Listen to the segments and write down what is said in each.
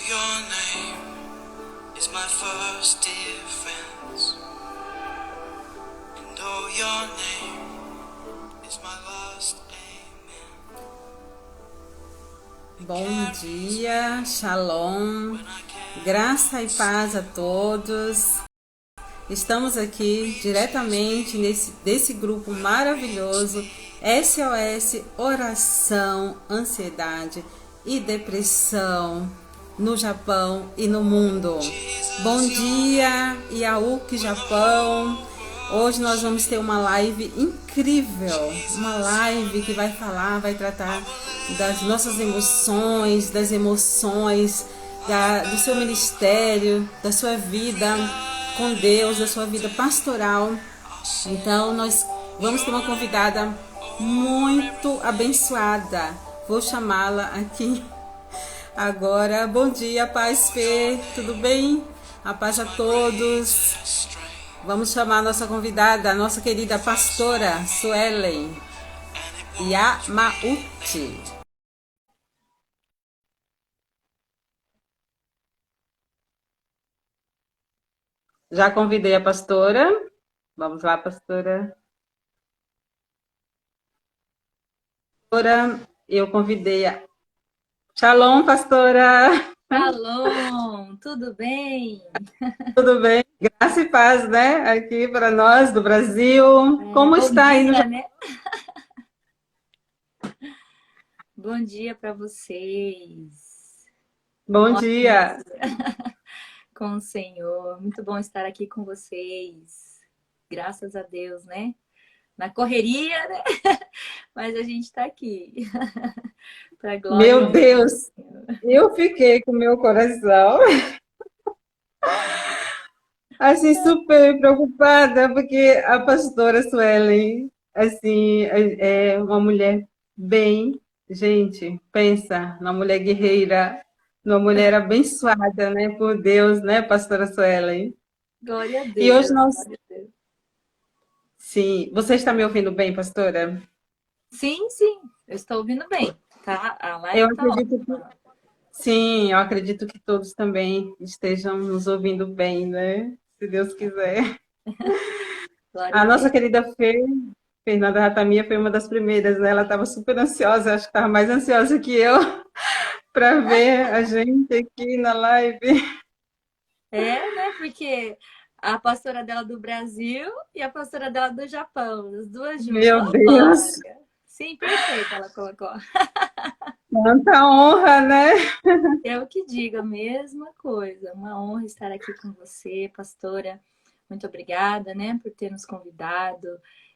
your name is my first defense, and oh, your name is my last amen. Bom dia, shalom, graça e paz a todos. Estamos aqui diretamente desse grupo maravilhoso SOS Oração, Ansiedade e Depressão no Japão e no mundo. Bom dia, Iaúque, Japão. Hoje nós vamos ter uma live incrível, uma live que vai tratar das nossas emoções, do seu ministério, da sua vida com Deus, da sua vida pastoral. Então nós vamos ter uma convidada muito abençoada. Vou chamá-la aqui agora. Bom dia, paz, Fê, tudo bem? A paz a todos. Vamos chamar a nossa convidada, a nossa querida pastora Suelen Yamauchi. Já convidei a pastora. Vamos lá, pastora. Eu convidei a... Shalom, pastora. Shalom, tudo bem? Tudo bem? Graça e paz, né? Aqui para nós do Brasil. Como está aí no Japão? Né? Bom dia para vocês. Bom dia. Com o Senhor. Muito bom estar aqui com vocês. Graças a Deus, né? Na correria, né? Mas a gente está aqui. Para glória. Meu Deus, eu fiquei com meu coração assim super preocupada, porque a pastora Suelen, assim, é uma mulher bem, gente, pensa, uma mulher guerreira, uma mulher abençoada, né, por Deus, né, pastora Suelen? Glória a Deus. E hoje nós... Sim, você está me ouvindo bem, pastora? Sim, eu estou ouvindo bem, tá? A live Eu tá acredito ótima. que... Sim, eu acredito que todos também estejam nos ouvindo bem, né? Se Deus quiser. A nossa querida Fernanda Ratamia, foi uma das primeiras, né? Ela estava super ansiosa, acho que estava mais ansiosa que eu para ver a gente aqui na live. Né? Porque a pastora dela do Brasil e a pastora dela do Japão, as duas juntas. Meu Deus! Sim, perfeito, ela colocou. Quanta honra, né? Eu que digo a mesma coisa. Uma honra estar aqui com você, pastora. Muito obrigada, né, por ter nos convidado.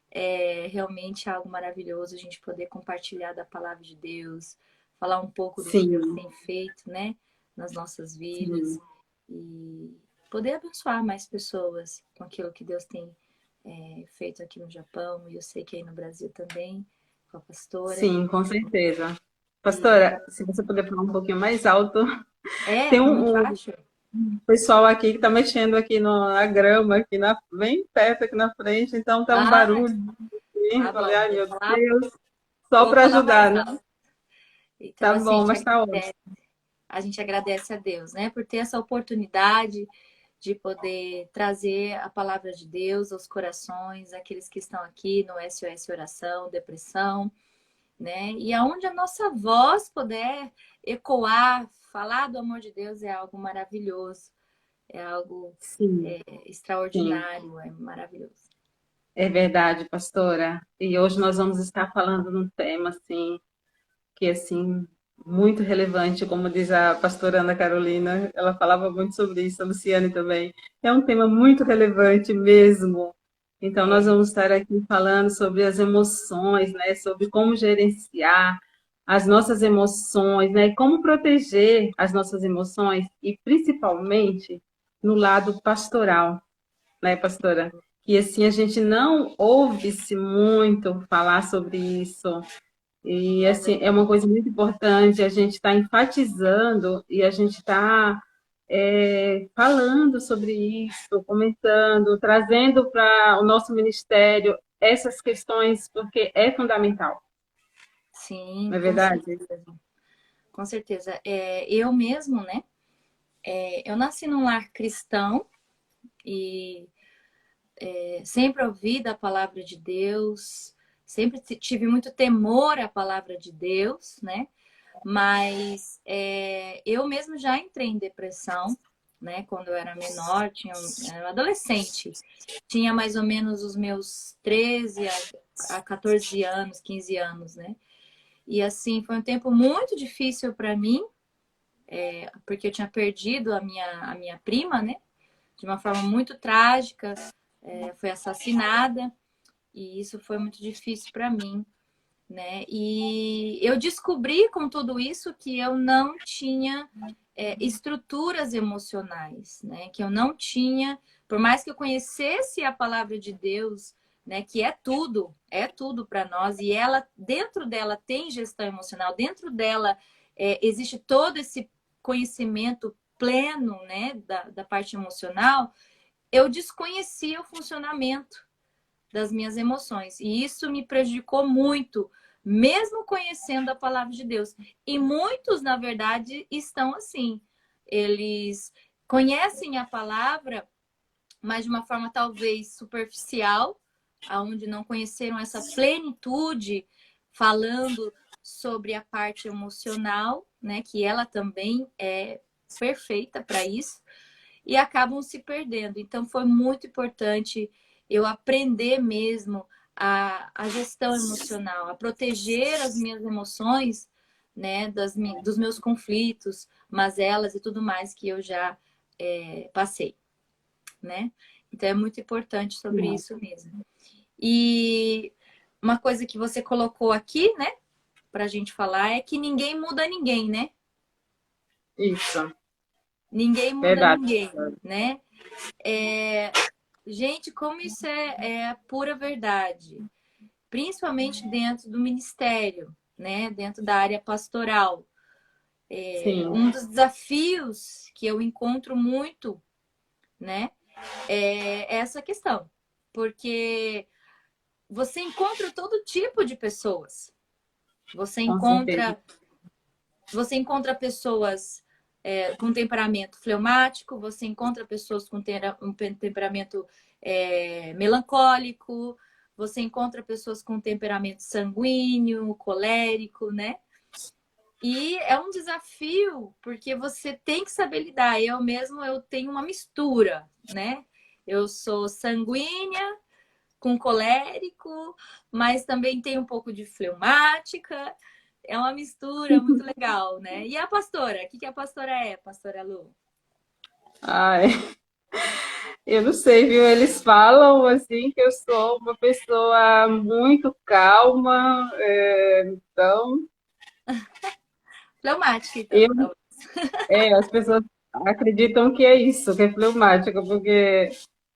É realmente algo maravilhoso a gente poder compartilhar da palavra de Deus, falar um pouco do que Deus tem feito, né, nas nossas vidas. Sim. E poder abençoar mais pessoas com aquilo que Deus tem feito aqui no Japão, e eu sei que aí no Brasil também, com a pastora. Sim, com certeza. Pastora, se você puder falar um pouquinho mais alto. Tem um pessoal aqui que está mexendo aqui na grama, aqui bem perto aqui na frente, então tá um barulho. Tá falei, ai meu falar, Deus, só para ajudar, né? Então, tá assim, bom, mas tá ótimo. A gente agradece a Deus, né, por ter essa oportunidade de poder trazer a palavra de Deus aos corações, aqueles que estão aqui no SOS Oração, Depressão, né? E aonde a nossa voz puder ecoar, falar do amor de Deus é algo maravilhoso, é algo extraordinário, sim. É maravilhoso. É verdade, pastora. E hoje nós vamos estar falando de um tema assim que assim muito relevante, como diz a pastora Ana Carolina, ela falava muito sobre isso, a Luciane também. É um tema muito relevante mesmo. Então, nós vamos estar aqui falando sobre as emoções, né? Sobre como gerenciar as nossas emoções, né? Como proteger as nossas emoções e, principalmente, no lado pastoral, né, pastora? E, assim, a gente não ouve-se muito falar sobre isso. E, assim, é uma coisa muito importante, a gente está enfatizando e a gente está falando sobre isso, comentando, trazendo para o nosso ministério essas questões, porque é fundamental. Sim, não é verdade? Com certeza. Eu mesmo, né? Eu nasci num lar cristão e sempre ouvi da palavra de Deus, sempre tive muito temor à palavra de Deus, né? Mas eu mesmo já entrei em depressão, né? Quando eu era menor, era um adolescente, tinha mais ou menos os meus 13 a 14 anos, 15 anos, né? E assim, foi um tempo muito difícil para mim, porque eu tinha perdido a minha prima, né? De uma forma muito trágica, foi assassinada, e isso foi muito difícil para mim, né? E eu descobri com tudo isso que eu não tinha estruturas emocionais, né? Que eu não tinha, por mais que eu conhecesse a palavra de Deus, né? Que é tudo para nós, e ela, dentro dela tem gestão emocional, dentro dela existe todo esse conhecimento pleno, né? Da parte emocional. Eu desconhecia o funcionamento das minhas emoções. E isso me prejudicou muito, mesmo conhecendo a palavra de Deus. E muitos, na verdade, estão assim. Eles conhecem a palavra, mas de uma forma talvez superficial, aonde não conheceram essa plenitude, falando sobre a parte emocional, né, que ela também é perfeita para isso, e acabam se perdendo. Então foi muito importante eu aprender mesmo a gestão emocional, a proteger as minhas emoções, né, dos meus conflitos, mazelas e tudo mais que eu já passei, né? Então é muito importante sobre isso mesmo. E uma coisa que você colocou aqui, né, para a gente falar é que ninguém muda ninguém, né? Isso, Ninguém muda verdade. ninguém, né? Gente, como isso é a pura verdade, principalmente dentro do ministério, né? Dentro da área pastoral. Sim, Um dos desafios que eu encontro muito, né? É essa questão. Porque você encontra todo tipo de pessoas. Você com certeza. encontra, você encontra pessoas com temperamento fleumático, você encontra pessoas com um temperamento melancólico, você encontra pessoas com temperamento sanguíneo, colérico, né? E é um desafio, porque você tem que saber lidar. Eu tenho uma mistura, né? Eu sou sanguínea, com colérico, mas também tem um pouco de fleumática. É uma mistura muito legal, né? E a pastora? O que a pastora é, pastora Lu? Ai, eu não sei, viu? Eles falam assim que eu sou uma pessoa muito calma, então Fleumática, então. eu, as pessoas acreditam que é isso, que é fleumática, porque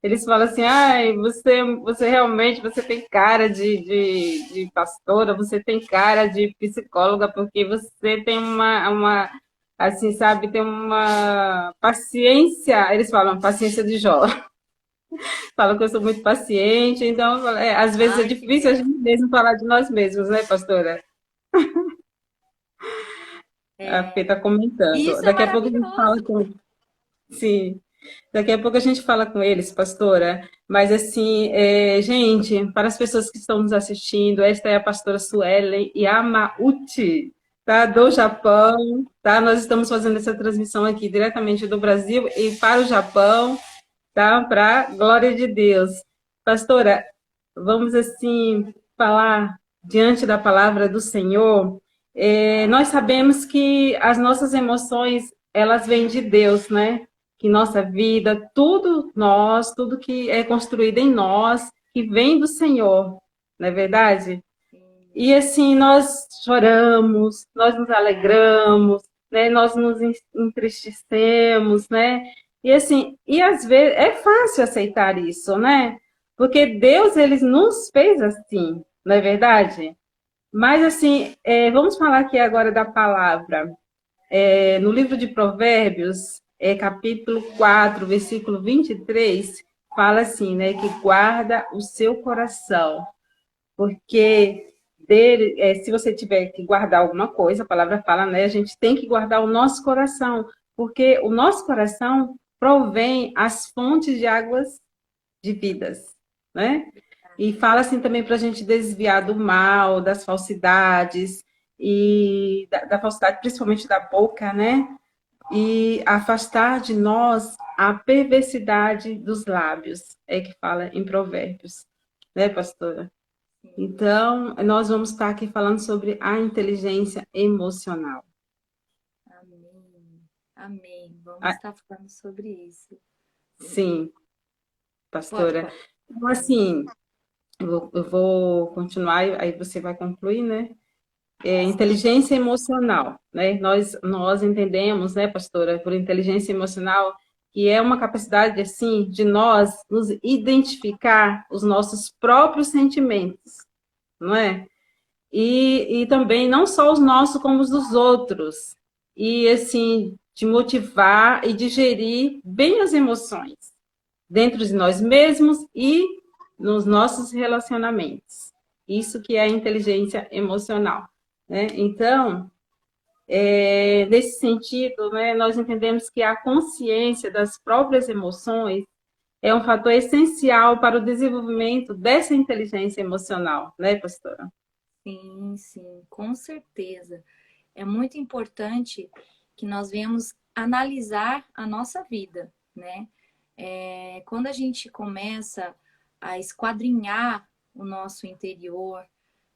eles falam assim, ai, você realmente, você tem cara de pastora, você tem cara de psicóloga, porque você tem assim, sabe, tem uma paciência, eles falam, paciência de Jó. Falam que eu sou muito paciente, então, às vezes é Ai, que difícil a gente mesmo falar de nós mesmos, né, pastora? A Fê está comentando. isso é Daqui a pouco a gente fala maravilhoso. com. Sim, daqui a pouco a gente fala com eles, pastora. Mas, assim, gente, para as pessoas que estão nos assistindo, esta é a pastora Suelen Yamauchi, tá? Do Japão, tá? Nós estamos fazendo essa transmissão aqui diretamente do Brasil e para o Japão, tá? Para a glória de Deus. Pastora, vamos assim falar diante da palavra do Senhor. Nós sabemos que as nossas emoções elas vêm de Deus, né? Que nossa vida, tudo que é construído em nós, que vem do Senhor, não é verdade? E assim nós choramos, nós nos alegramos, né? Nós nos entristecemos, né? E assim, e às vezes é fácil aceitar isso, né? Porque Deus, ele nos fez assim, não é verdade? Mas assim, vamos falar aqui agora da palavra. No livro de Provérbios, capítulo 4, versículo 23, fala assim, né? Que guarda o seu coração, porque dele, se você tiver que guardar alguma coisa, a palavra fala, né? A gente tem que guardar o nosso coração, Porque o nosso coração provém as fontes de águas de vidas, né? E fala assim também para a gente desviar do mal, das falsidades, e da falsidade principalmente da boca, né? E afastar de nós a perversidade dos lábios, é que fala em Provérbios, né, pastora? Sim. Então, nós vamos estar aqui falando sobre a inteligência emocional. Amém. Amém. Vamos Ah, estar falando sobre isso. Sim. sim, Pode, pastora. pode. Então, assim, eu vou continuar, aí você vai concluir, né? Inteligência emocional, né? Nós entendemos, né, pastora, por inteligência emocional, que é uma capacidade, assim, de nós nos identificar os nossos próprios sentimentos, não é? E também não só os nossos, como os dos outros. E, assim, de motivar e digerir bem as emoções dentro de nós mesmos e nos nossos relacionamentos. Isso que é a inteligência emocional, né? Então, nesse sentido, né, nós entendemos que a consciência das próprias emoções é um fator essencial para o desenvolvimento dessa inteligência emocional, né, pastora? Sim, sim, com certeza. É muito importante que nós venhamos analisar a nossa vida, né? Quando a gente começa a esquadrinhar o nosso interior,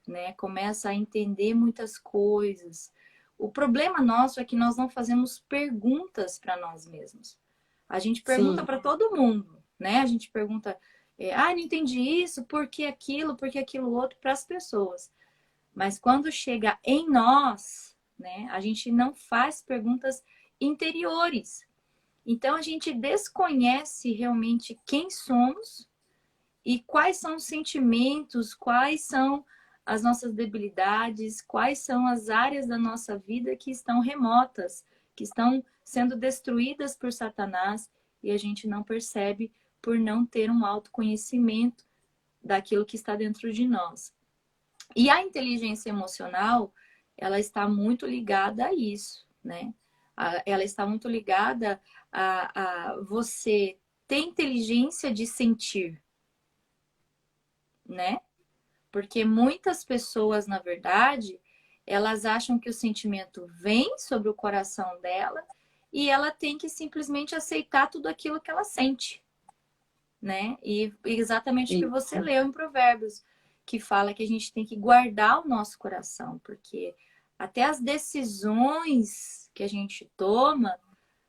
né? Começa a entender muitas coisas. O problema nosso é que nós não fazemos perguntas para nós mesmos. A gente pergunta Sim, para todo mundo, né? A gente pergunta, não entendi isso, por que aquilo outro para as pessoas. Mas quando chega em nós, né, a gente não faz perguntas interiores. Então a gente desconhece realmente quem somos e quais são os sentimentos, quais são as nossas debilidades, quais são as áreas da nossa vida que estão remotas, que estão sendo destruídas por Satanás e a gente não percebe por não ter um autoconhecimento daquilo que está dentro de nós. E a inteligência emocional, ela está muito ligada a isso, né? Ela está muito ligada a você ter inteligência de sentir, né? Porque muitas pessoas, na verdade, elas acham que o sentimento vem sobre o coração dela e ela tem que simplesmente aceitar tudo aquilo que ela sente, né? E exatamente o que você isso. leu em Provérbios, que fala que a gente tem que guardar o nosso coração, porque até as decisões que a gente toma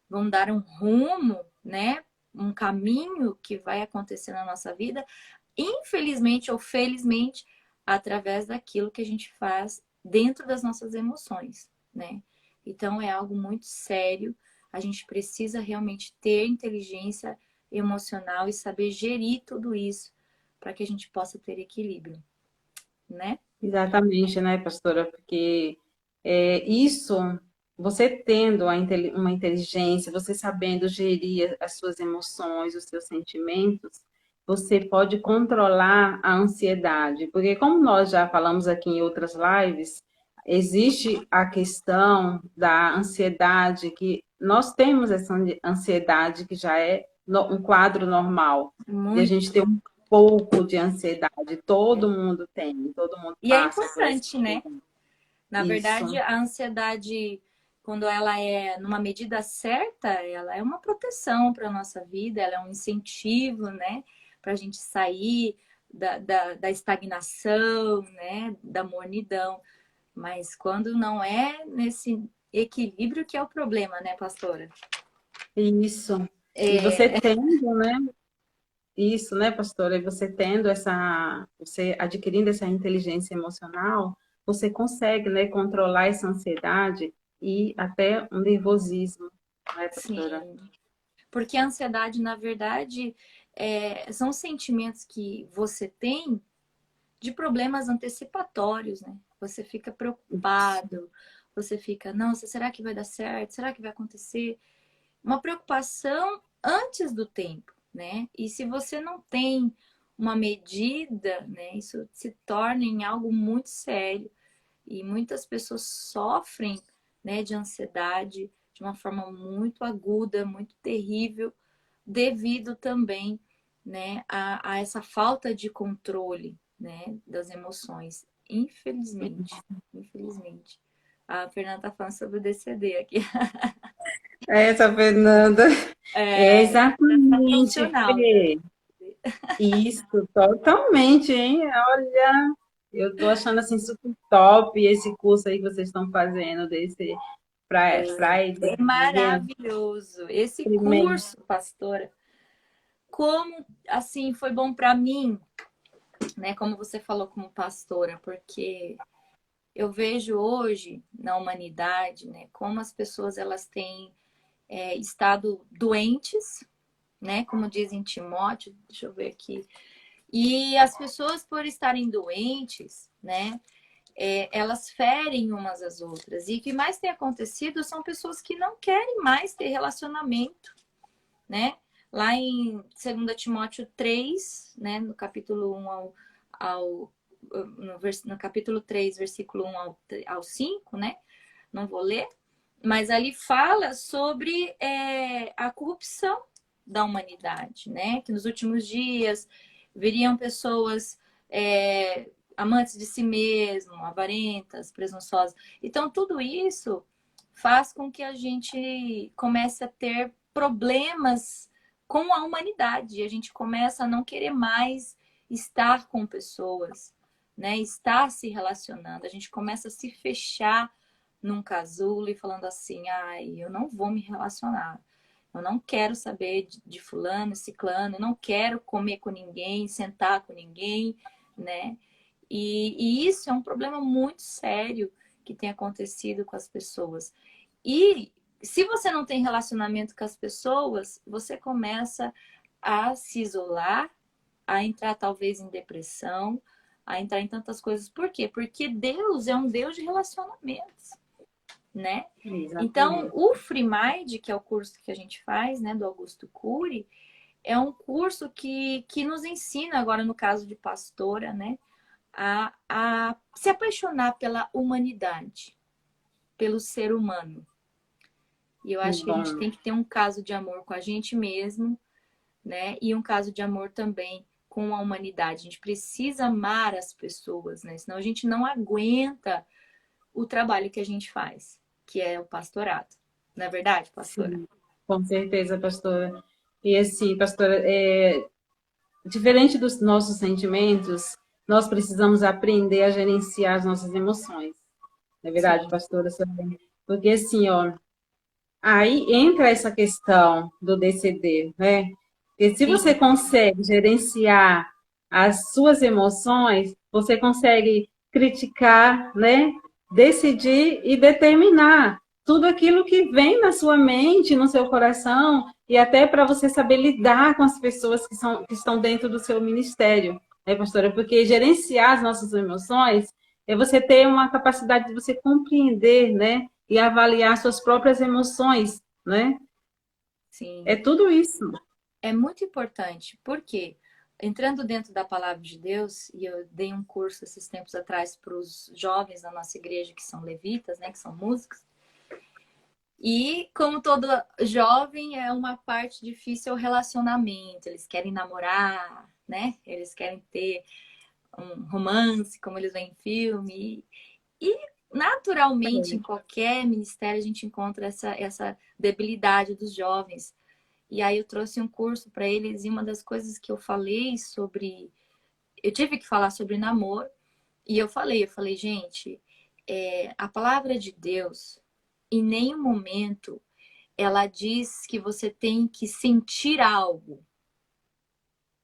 vão dar um rumo, né? Um caminho que vai acontecer na nossa vida, infelizmente ou felizmente, através daquilo que a gente faz dentro das nossas emoções, né? Então é algo muito sério. A gente precisa realmente ter inteligência emocional e saber gerir tudo isso para que a gente possa ter equilíbrio, né? Exatamente, né, pastora? Porque isso, você tendo uma inteligência, você sabendo gerir as suas emoções, os seus sentimentos, você pode controlar a ansiedade. Porque, como nós já falamos aqui em outras lives, existe a questão da ansiedade, que nós temos essa ansiedade que já é um quadro normal, de a Muito. gente ter um pouco de ansiedade, todo mundo tem, todo mundo E é passa por esse importante, né? momento. Na verdade, Isso, a ansiedade, quando ela é numa medida certa, ela é uma proteção para a nossa vida, ela é um incentivo, né? Para a gente sair da estagnação, né? Da mornidão. Mas quando não é nesse equilíbrio que é o problema, né, pastora? isso. E você É, tendo, né? Isso, né, pastora? E você tendo você adquirindo essa inteligência emocional, você consegue, né, controlar essa ansiedade e até um nervosismo, né, pastora? sim. Porque a ansiedade, na verdade, são sentimentos que você tem de problemas antecipatórios, né? Você fica preocupado, você fica, nossa, será que vai dar certo? Será que vai acontecer? Uma preocupação antes do tempo, né? E se você não tem uma medida, né, isso se torna em algo muito sério. E muitas pessoas sofrem, né, de ansiedade, de uma forma muito aguda, muito terrível, devido também, né, a essa falta de controle, né, das emoções. Infelizmente, infelizmente. A Fernanda tá falando sobre o DCD aqui. Essa, Fernanda, é É, tá exatamente, profissional já. Fê. Isso, totalmente, hein? Olha, eu tô achando assim super top esse curso aí que vocês estão fazendo desse Friday É maravilhoso. Esse Experiment. curso, pastora, como assim foi bom para mim, né? Como você falou como pastora, porque eu vejo hoje na humanidade, né, como as pessoas elas têm estado doentes, né? Como diz em Timóteo, deixa eu ver aqui. E as pessoas, por estarem doentes, né, elas ferem umas às outras. E o que mais tem acontecido são pessoas que não querem mais ter relacionamento, né? Lá em 2 Timóteo 3, né, no capítulo 1 ao no capítulo 3, versículo 1 ao 5, né? Não vou ler, mas ali fala sobre a corrupção da humanidade, né? Que nos últimos dias viriam pessoas amantes de si mesmo, avarentas, presunçosas. Então, tudo isso faz com que a gente comece a ter problemas com a humanidade. A gente começa a não querer mais estar com pessoas, né? Estar se relacionando. A gente começa a se fechar num casulo e falando assim, ai, eu não vou me relacionar. Eu não quero saber de fulano, ciclano, eu não quero comer com ninguém, sentar com ninguém, né? E isso é um problema muito sério que tem acontecido com as pessoas. E se você não tem relacionamento com as pessoas, você começa a se isolar, a entrar talvez em depressão, a entrar em tantas coisas. Por quê? Porque Deus é um Deus de relacionamentos, né? Então, Exatamente. o Free Mind, que é o curso que a gente faz, né, do Augusto Cury, é um curso que nos ensina, agora no caso de pastora, né, a se apaixonar pela humanidade, pelo ser humano. E eu Que acho que a gente bom. tem que ter um caso de amor com a gente mesmo, né? E um caso de amor também com a humanidade. A gente precisa amar as pessoas, né? Senão a gente não aguenta o trabalho que a gente faz, que é o pastorado. Não é verdade, pastora? Sim, com certeza, pastora. E assim, pastora, diferente dos nossos sentimentos, nós precisamos aprender a gerenciar as nossas emoções. Não é verdade, Sim, pastora? Porque assim, ó, aí entra essa questão do DCD, né? Porque se você sim, consegue gerenciar as suas emoções, você consegue criticar, né? Decidir e determinar tudo aquilo que vem na sua mente, no seu coração, e até para você saber lidar com as pessoas que estão dentro do seu ministério, né, pastora? Porque gerenciar as nossas emoções é você ter uma capacidade de você compreender, né? E avaliar suas próprias emoções, né? É sim. tudo isso. É muito importante, porque entrando dentro da palavra de Deus, e eu dei um curso esses tempos atrás para os jovens da nossa igreja que são levitas, né, que são músicos, e como todo jovem é uma parte difícil o relacionamento, eles querem namorar, né? Eles querem ter um romance, como eles veem em filme, e naturalmente em qualquer ministério a gente encontra essa debilidade dos jovens. E aí eu trouxe um curso para eles e uma das coisas que eu falei sobre, eu tive que falar sobre namoro e eu falei, gente, a palavra de Deus em nenhum momento ela diz que você tem que sentir algo.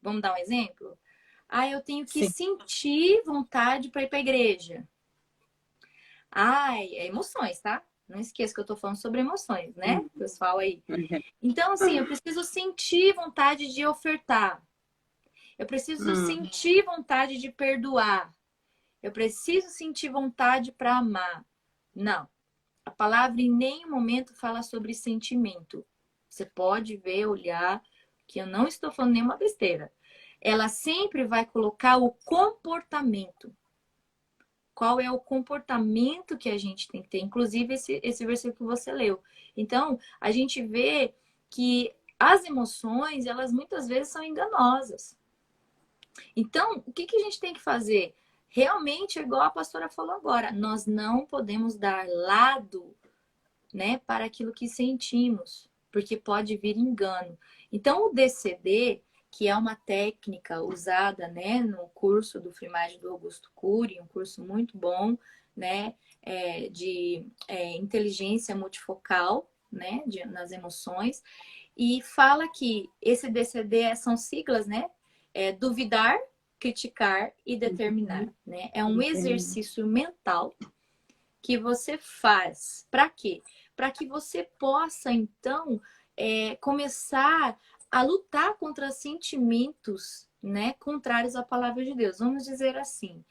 Vamos dar um exemplo? Ah, eu tenho que Sim. sentir vontade para ir para a igreja. Ai, é emoções, tá? Não esqueça que eu tô falando sobre emoções, né? Pessoal aí. Então, assim, eu preciso sentir vontade de ofertar. Eu preciso sentir vontade de perdoar. Eu preciso sentir vontade para amar. Não. A palavra em nenhum momento fala sobre sentimento. Você pode ver, olhar, que eu não estou falando nenhuma besteira. Ela sempre vai colocar o comportamento. qual é o comportamento que a gente tem que ter, inclusive esse versículo que você leu. Então, a gente vê que as emoções, elas muitas vezes são enganosas. Então, o que a gente tem que fazer? Realmente, igual a pastora falou agora, nós não podemos dar lado, né, para aquilo que sentimos, porque pode vir engano. Então, o DCD, que é uma técnica usada, né, no curso do Freimagem do Augusto Cury, um curso muito bom, né, de inteligência multifocal, né, nas emoções, e fala que esse DCD são siglas, né, duvidar, criticar e determinar, né? É um exercício mental que você faz. Para quê? Para que você possa, então, começar a lutar contra sentimentos, né, contrários à palavra de Deus. Vamos dizer assim.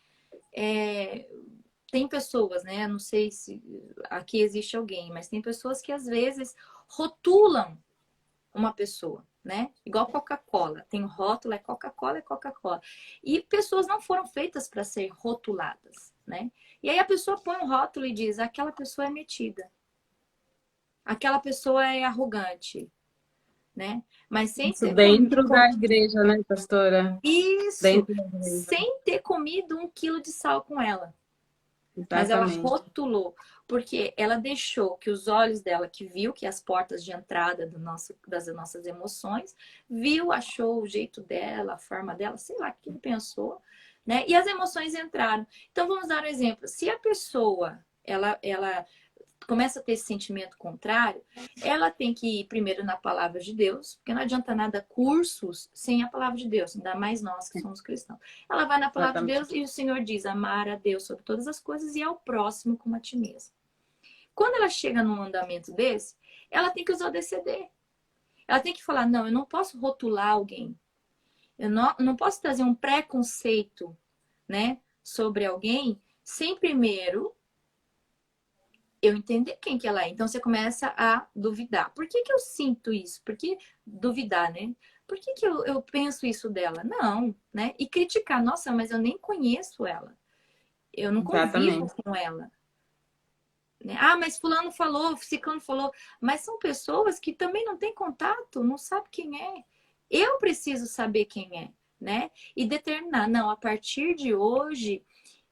Tem pessoas, né? Não sei se aqui existe alguém, mas tem pessoas que às vezes rotulam uma pessoa, né? Igual Coca-Cola. Tem o rótulo, é Coca-Cola, é Coca-Cola. E pessoas não foram feitas para ser rotuladas, né? E aí a pessoa põe um rótulo e diz: aquela pessoa é metida, aquela pessoa é arrogante, né? Mas sem Isso ser dentro da igreja, né, pastora? isso, Dentro da igreja, sem ter comido 1 quilo de sal com ela. Mas ela exatamente. rotulou, porque ela deixou que os olhos dela, que viu que as portas de entrada das nossas emoções, viu, achou o jeito dela, a forma dela, sei lá o que ele pensou, né? E as emoções entraram. Então vamos dar um exemplo. Se a pessoa ela começa a ter esse sentimento contrário, ela tem que ir primeiro na palavra de Deus, porque não adianta nada cursos sem a palavra de Deus, ainda mais nós que somos cristãos. Ela vai na palavra de Deus e o Senhor diz: amar a Deus sobre todas as coisas e ao próximo como a ti mesmo. Quando ela chega num mandamento desse, ela tem que usar o DCD. Ela tem que falar: não, eu não posso rotular alguém. Eu não posso trazer um preconceito, né, sobre alguém sem primeiro eu entender quem que ela é. Então você começa a duvidar. Por que eu sinto isso? Por que duvidar, né? Por que eu penso isso dela? Não, né? E criticar, nossa, mas eu nem conheço ela. Eu não convivo Exatamente. com ela. Né? Ah, mas fulano falou, ciclano falou. Mas são pessoas que também não têm contato, não sabe quem é. Eu preciso saber quem é, né? E determinar, não, a partir de hoje,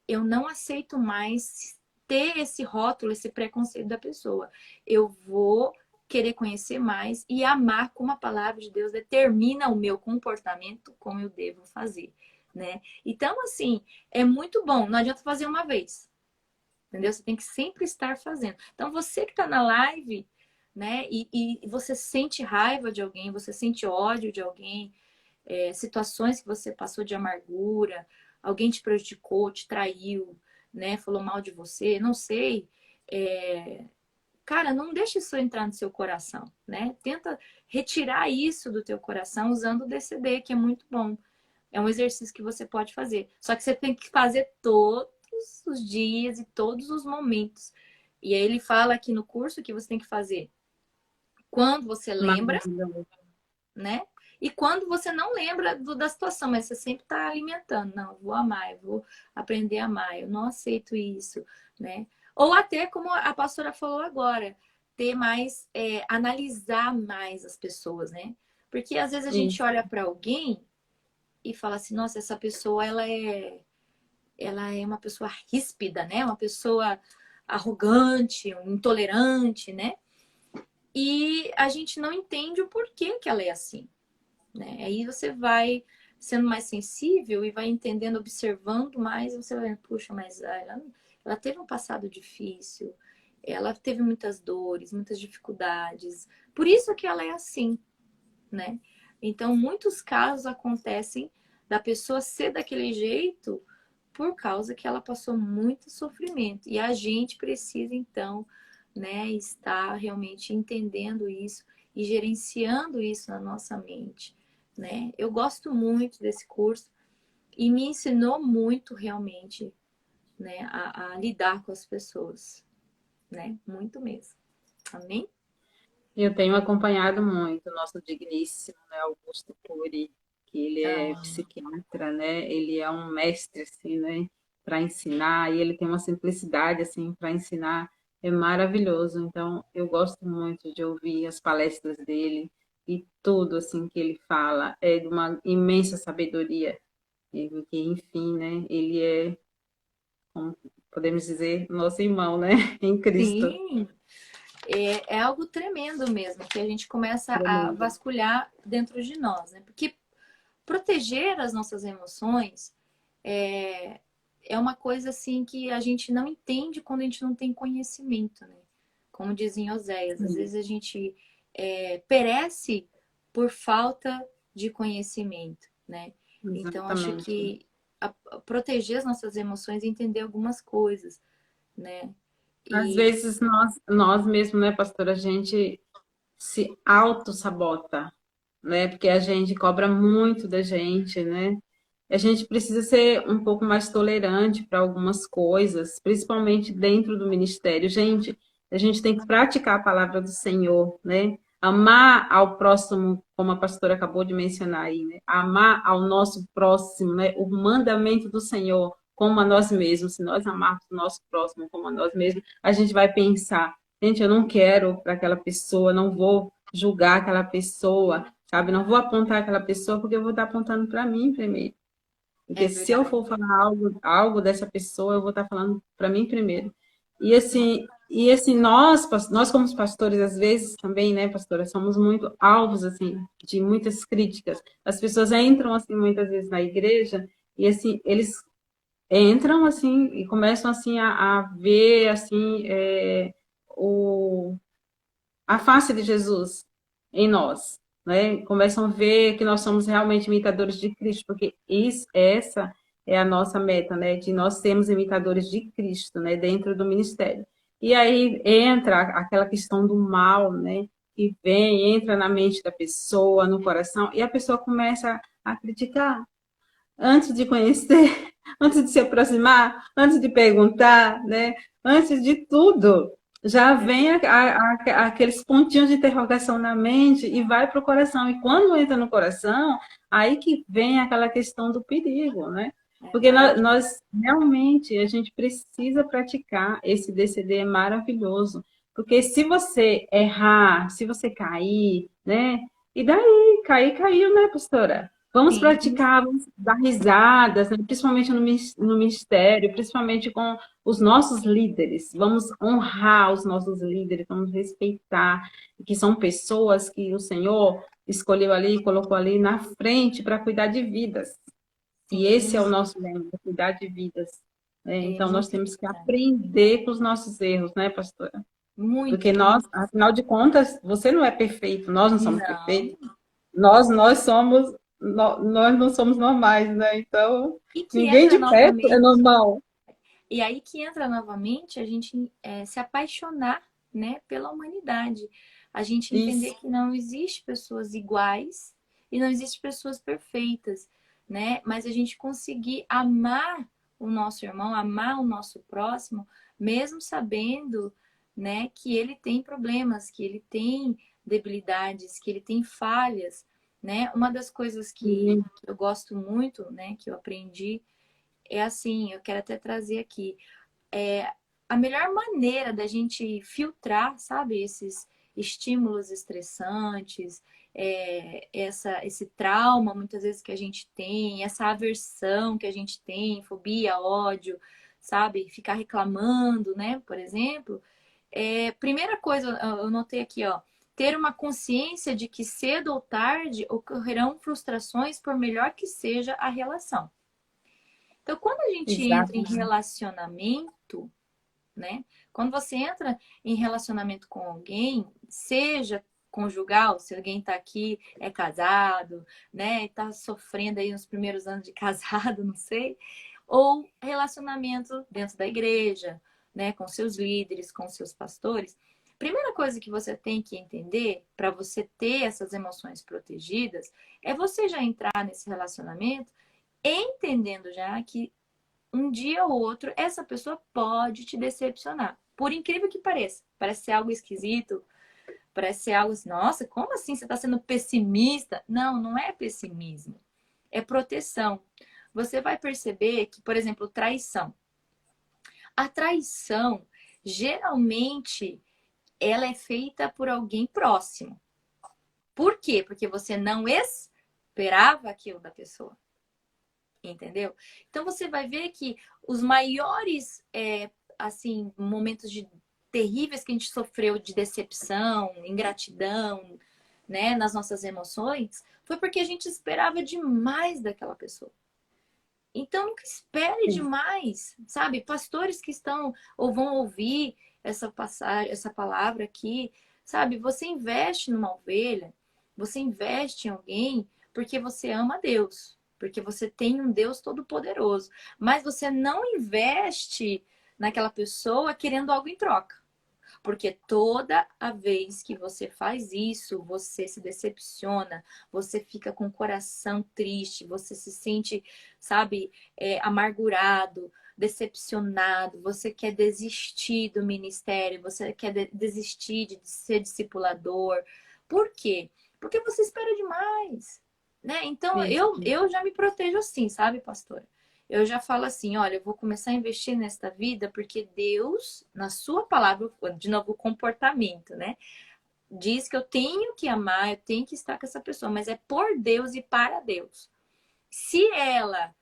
eu não aceito mais ter esse rótulo, esse preconceito da pessoa. Eu vou querer conhecer mais e amar como a palavra de Deus determina o meu comportamento, como eu devo fazer, né? Então, assim, é muito bom. Não adianta fazer uma vez, entendeu? Você tem que sempre estar fazendo. Então, você que está na live, né? E você sente raiva de alguém, você sente ódio de alguém, situações que você passou de amargura, alguém te prejudicou, te traiu, né? Falou mal de você, não sei. Cara, não deixe isso entrar no seu coração, né? Tenta retirar isso do teu coração usando o DCD, que é muito bom. É um exercício que você pode fazer. Só que você tem que fazer todos os dias e todos os momentos. E aí ele fala aqui no curso que você tem que fazer quando você lembra, Maravilhoso. né? E quando você não lembra da situação, mas você sempre está alimentando. Não, eu vou amar, eu vou aprender a amar, eu não aceito isso, né? Ou até, como a pastora falou agora, ter mais, analisar mais as pessoas, né? Porque às vezes a gente Isso, olha para alguém e fala assim, nossa, essa pessoa, ela é uma pessoa ríspida, né? Uma pessoa arrogante, intolerante, né? E a gente não entende o porquê que ela é assim, né? Aí você vai sendo mais sensível e vai entendendo, observando mais, você vai, puxa, mas ela teve um passado difícil, ela teve muitas dores, muitas dificuldades, por isso que ela é assim, né? Então, muitos casos acontecem da pessoa ser daquele jeito por causa que ela passou muito sofrimento. E a gente precisa, então, né, estar realmente entendendo isso e gerenciando isso na nossa mente, né? Eu gosto muito desse curso e me ensinou muito realmente, né, a lidar com as pessoas, né? Muito mesmo. Amém? eu tenho acompanhado muito o nosso digníssimo, né, Augusto Cury, que ele é Ah, psiquiatra, né? Ele é um mestre, assim, né? para ensinar, e ele tem uma simplicidade assim para ensinar, é maravilhoso. Então, eu gosto muito de ouvir as palestras dele e tudo assim que ele fala é de uma imensa sabedoria, porque enfim, né, ele é, como podemos dizer, nosso irmão, né, em Cristo. Sim, é algo tremendo mesmo, que a gente começa a Tremendo. vasculhar dentro de nós, né? Porque proteger as nossas emoções é, é uma coisa assim que a gente não entende quando a gente não tem conhecimento, né? Como dizia em Oséias, às vezes a gente perece por falta de conhecimento, né? Então acho Exatamente. que proteger as nossas emoções é entender algumas coisas, né? Às E vezes nós mesmos, né, pastora, a gente se auto-sabota, né? Porque a gente cobra muito da gente, né? A gente precisa ser um pouco mais tolerante para algumas coisas, principalmente dentro do ministério. Gente, a gente tem que praticar a palavra do Senhor, né? Amar ao próximo, como a pastora acabou de mencionar aí, né? Amar ao nosso próximo, né? O mandamento do Senhor, como a nós mesmos. Se nós amarmos o nosso próximo como a nós mesmos, a gente vai pensar, gente, eu não quero para aquela pessoa, não vou julgar aquela pessoa, sabe? Não vou apontar aquela pessoa porque eu vou estar apontando para mim primeiro. é Porque se eu verdade. for falar algo dessa pessoa, eu vou estar falando para mim primeiro. E assim, nós como pastores, às vezes também, né, pastora, somos muito alvos, assim, de muitas críticas. As pessoas entram, assim, muitas vezes na igreja e, assim, eles entram, assim, e começam, assim, a ver, assim, o, a face de Jesus em nós, né? Começam a ver que nós somos realmente imitadores de Cristo, porque essa é a nossa meta, né? De nós sermos imitadores de Cristo, né? Dentro do ministério. E aí entra aquela questão do mal, né? Que vem, entra na mente da pessoa, no coração, e a pessoa começa a criticar antes de conhecer, antes de se aproximar, antes de perguntar, né? Antes de tudo, já vem aqueles pontinhos de interrogação na mente e vai para o coração. E quando entra no coração, aí que vem aquela questão do perigo, né? É Porque maravilhoso. nós realmente a gente precisa praticar esse DCD maravilhoso. Porque se você errar, se você cair, né? E daí, cair, caiu, né, pastora? Vamos Sim, praticar, vamos dar risadas, né? Principalmente no ministério, principalmente com os nossos líderes. Vamos honrar os nossos líderes, vamos respeitar, que são pessoas que o Senhor escolheu ali, colocou ali na frente para cuidar de vidas. E esse é sim, o nosso lema, cuidar de vidas. Né? é Então, nós muito temos que importante. aprender com os nossos erros, né, pastora? Muito, Porque nós, muito. afinal de contas, você não é perfeito, nós não somos Não. perfeitos. Nós não somos normais, né? Então, E que ninguém entra de perto é novamente, normal. e aí que entra novamente a gente se apaixonar, né, pela humanidade. A gente entender Isso. que não existe pessoas iguais e não existe pessoas perfeitas, né? Mas a gente conseguir amar o nosso irmão, amar o nosso próximo, mesmo sabendo, né, que ele tem problemas, que ele tem debilidades, que ele tem falhas, né? Uma das coisas Sim, que eu gosto muito, né, que eu aprendi é assim, eu quero até trazer aqui, a melhor maneira da gente filtrar, sabe, esses estímulos estressantes, esse trauma muitas vezes que a gente tem, essa aversão que a gente tem, fobia, ódio, sabe, ficar reclamando, né, por exemplo. Primeira coisa, eu notei aqui, ó, ter uma consciência de que cedo ou tarde ocorrerão frustrações por melhor que seja a relação. Então, quando a gente entra em exatamente. relacionamento, né? Quando você entra em relacionamento com alguém, seja conjugal, se alguém tá aqui, é casado, né? Tá sofrendo aí nos primeiros anos de casado, não sei, ou relacionamento dentro da igreja, né? Com seus líderes, com seus pastores. Primeira coisa que você tem que entender para você ter essas emoções protegidas é você já entrar nesse relacionamento entendendo já que um dia ou outro essa pessoa pode te decepcionar. Por incrível que pareça. Parece ser algo esquisito, parece ser algo assim, nossa, como assim você está sendo pessimista? Não, não é pessimismo. É proteção. você vai perceber que, por exemplo, traição. A traição, geralmente, ela é feita por alguém próximo. Por quê? Porque você não esperava aquilo da pessoa. Entendeu? Então você vai ver que os maiores assim, momentos terríveis que a gente sofreu de decepção, ingratidão, né, nas nossas emoções, foi porque a gente esperava demais daquela pessoa. Então nunca espere Sim. demais, sabe? Pastores que estão ou vão ouvir essa passagem, essa palavra aqui, sabe? Você investe numa ovelha, você investe em alguém porque você ama a Deus, porque você tem um Deus todo-poderoso, mas você não investe naquela pessoa querendo algo em troca. Porque toda a vez que você faz isso, você se decepciona, você fica com o coração triste, você se sente, sabe, amargurado, decepcionado, você quer desistir do ministério, você quer desistir de ser discipulador. Por quê? Porque você espera demais, né? Então, Isso. eu já me protejo assim, sabe, pastora? Eu já falo assim, olha, eu vou começar a investir nesta vida porque Deus, na sua palavra, de novo, o comportamento, né? Diz que eu tenho que amar, eu tenho que estar com essa pessoa, mas é por Deus e para Deus. Se ela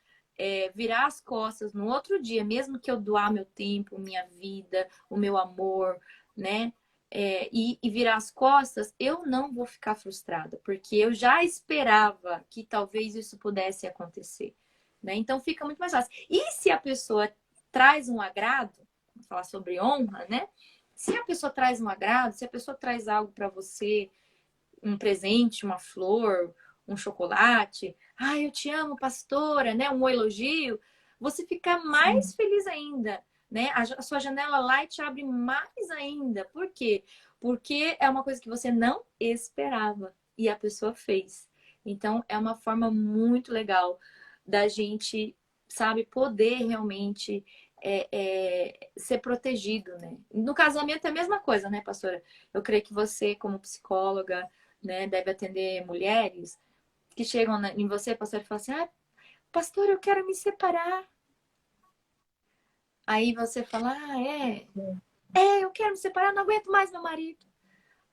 virar as costas no outro dia, mesmo que eu doar meu tempo, minha vida, o meu amor, né? E virar as costas, eu não vou ficar frustrada, porque eu já esperava que talvez isso pudesse acontecer. Né? Então fica muito mais fácil. E se a pessoa traz um agrado, vamos falar sobre honra, né? Se a pessoa traz um agrado, se a pessoa traz algo para você, um presente, uma flor, um chocolate, ai, eu te amo, pastora, né? Um elogio, você fica mais feliz ainda, né? A sua janela light abre mais ainda. Por quê? Porque é uma coisa que você não esperava e a pessoa fez. Então, é uma forma muito legal da gente, sabe, poder realmente ser protegido, né? No casamento é a mesma coisa, né, pastora? Eu creio que você, como psicóloga, né, deve atender mulheres que chegam em você, pastor, e falam assim: ah, pastor, eu quero me separar. Aí você fala: ah, eu quero me separar, não aguento mais meu marido.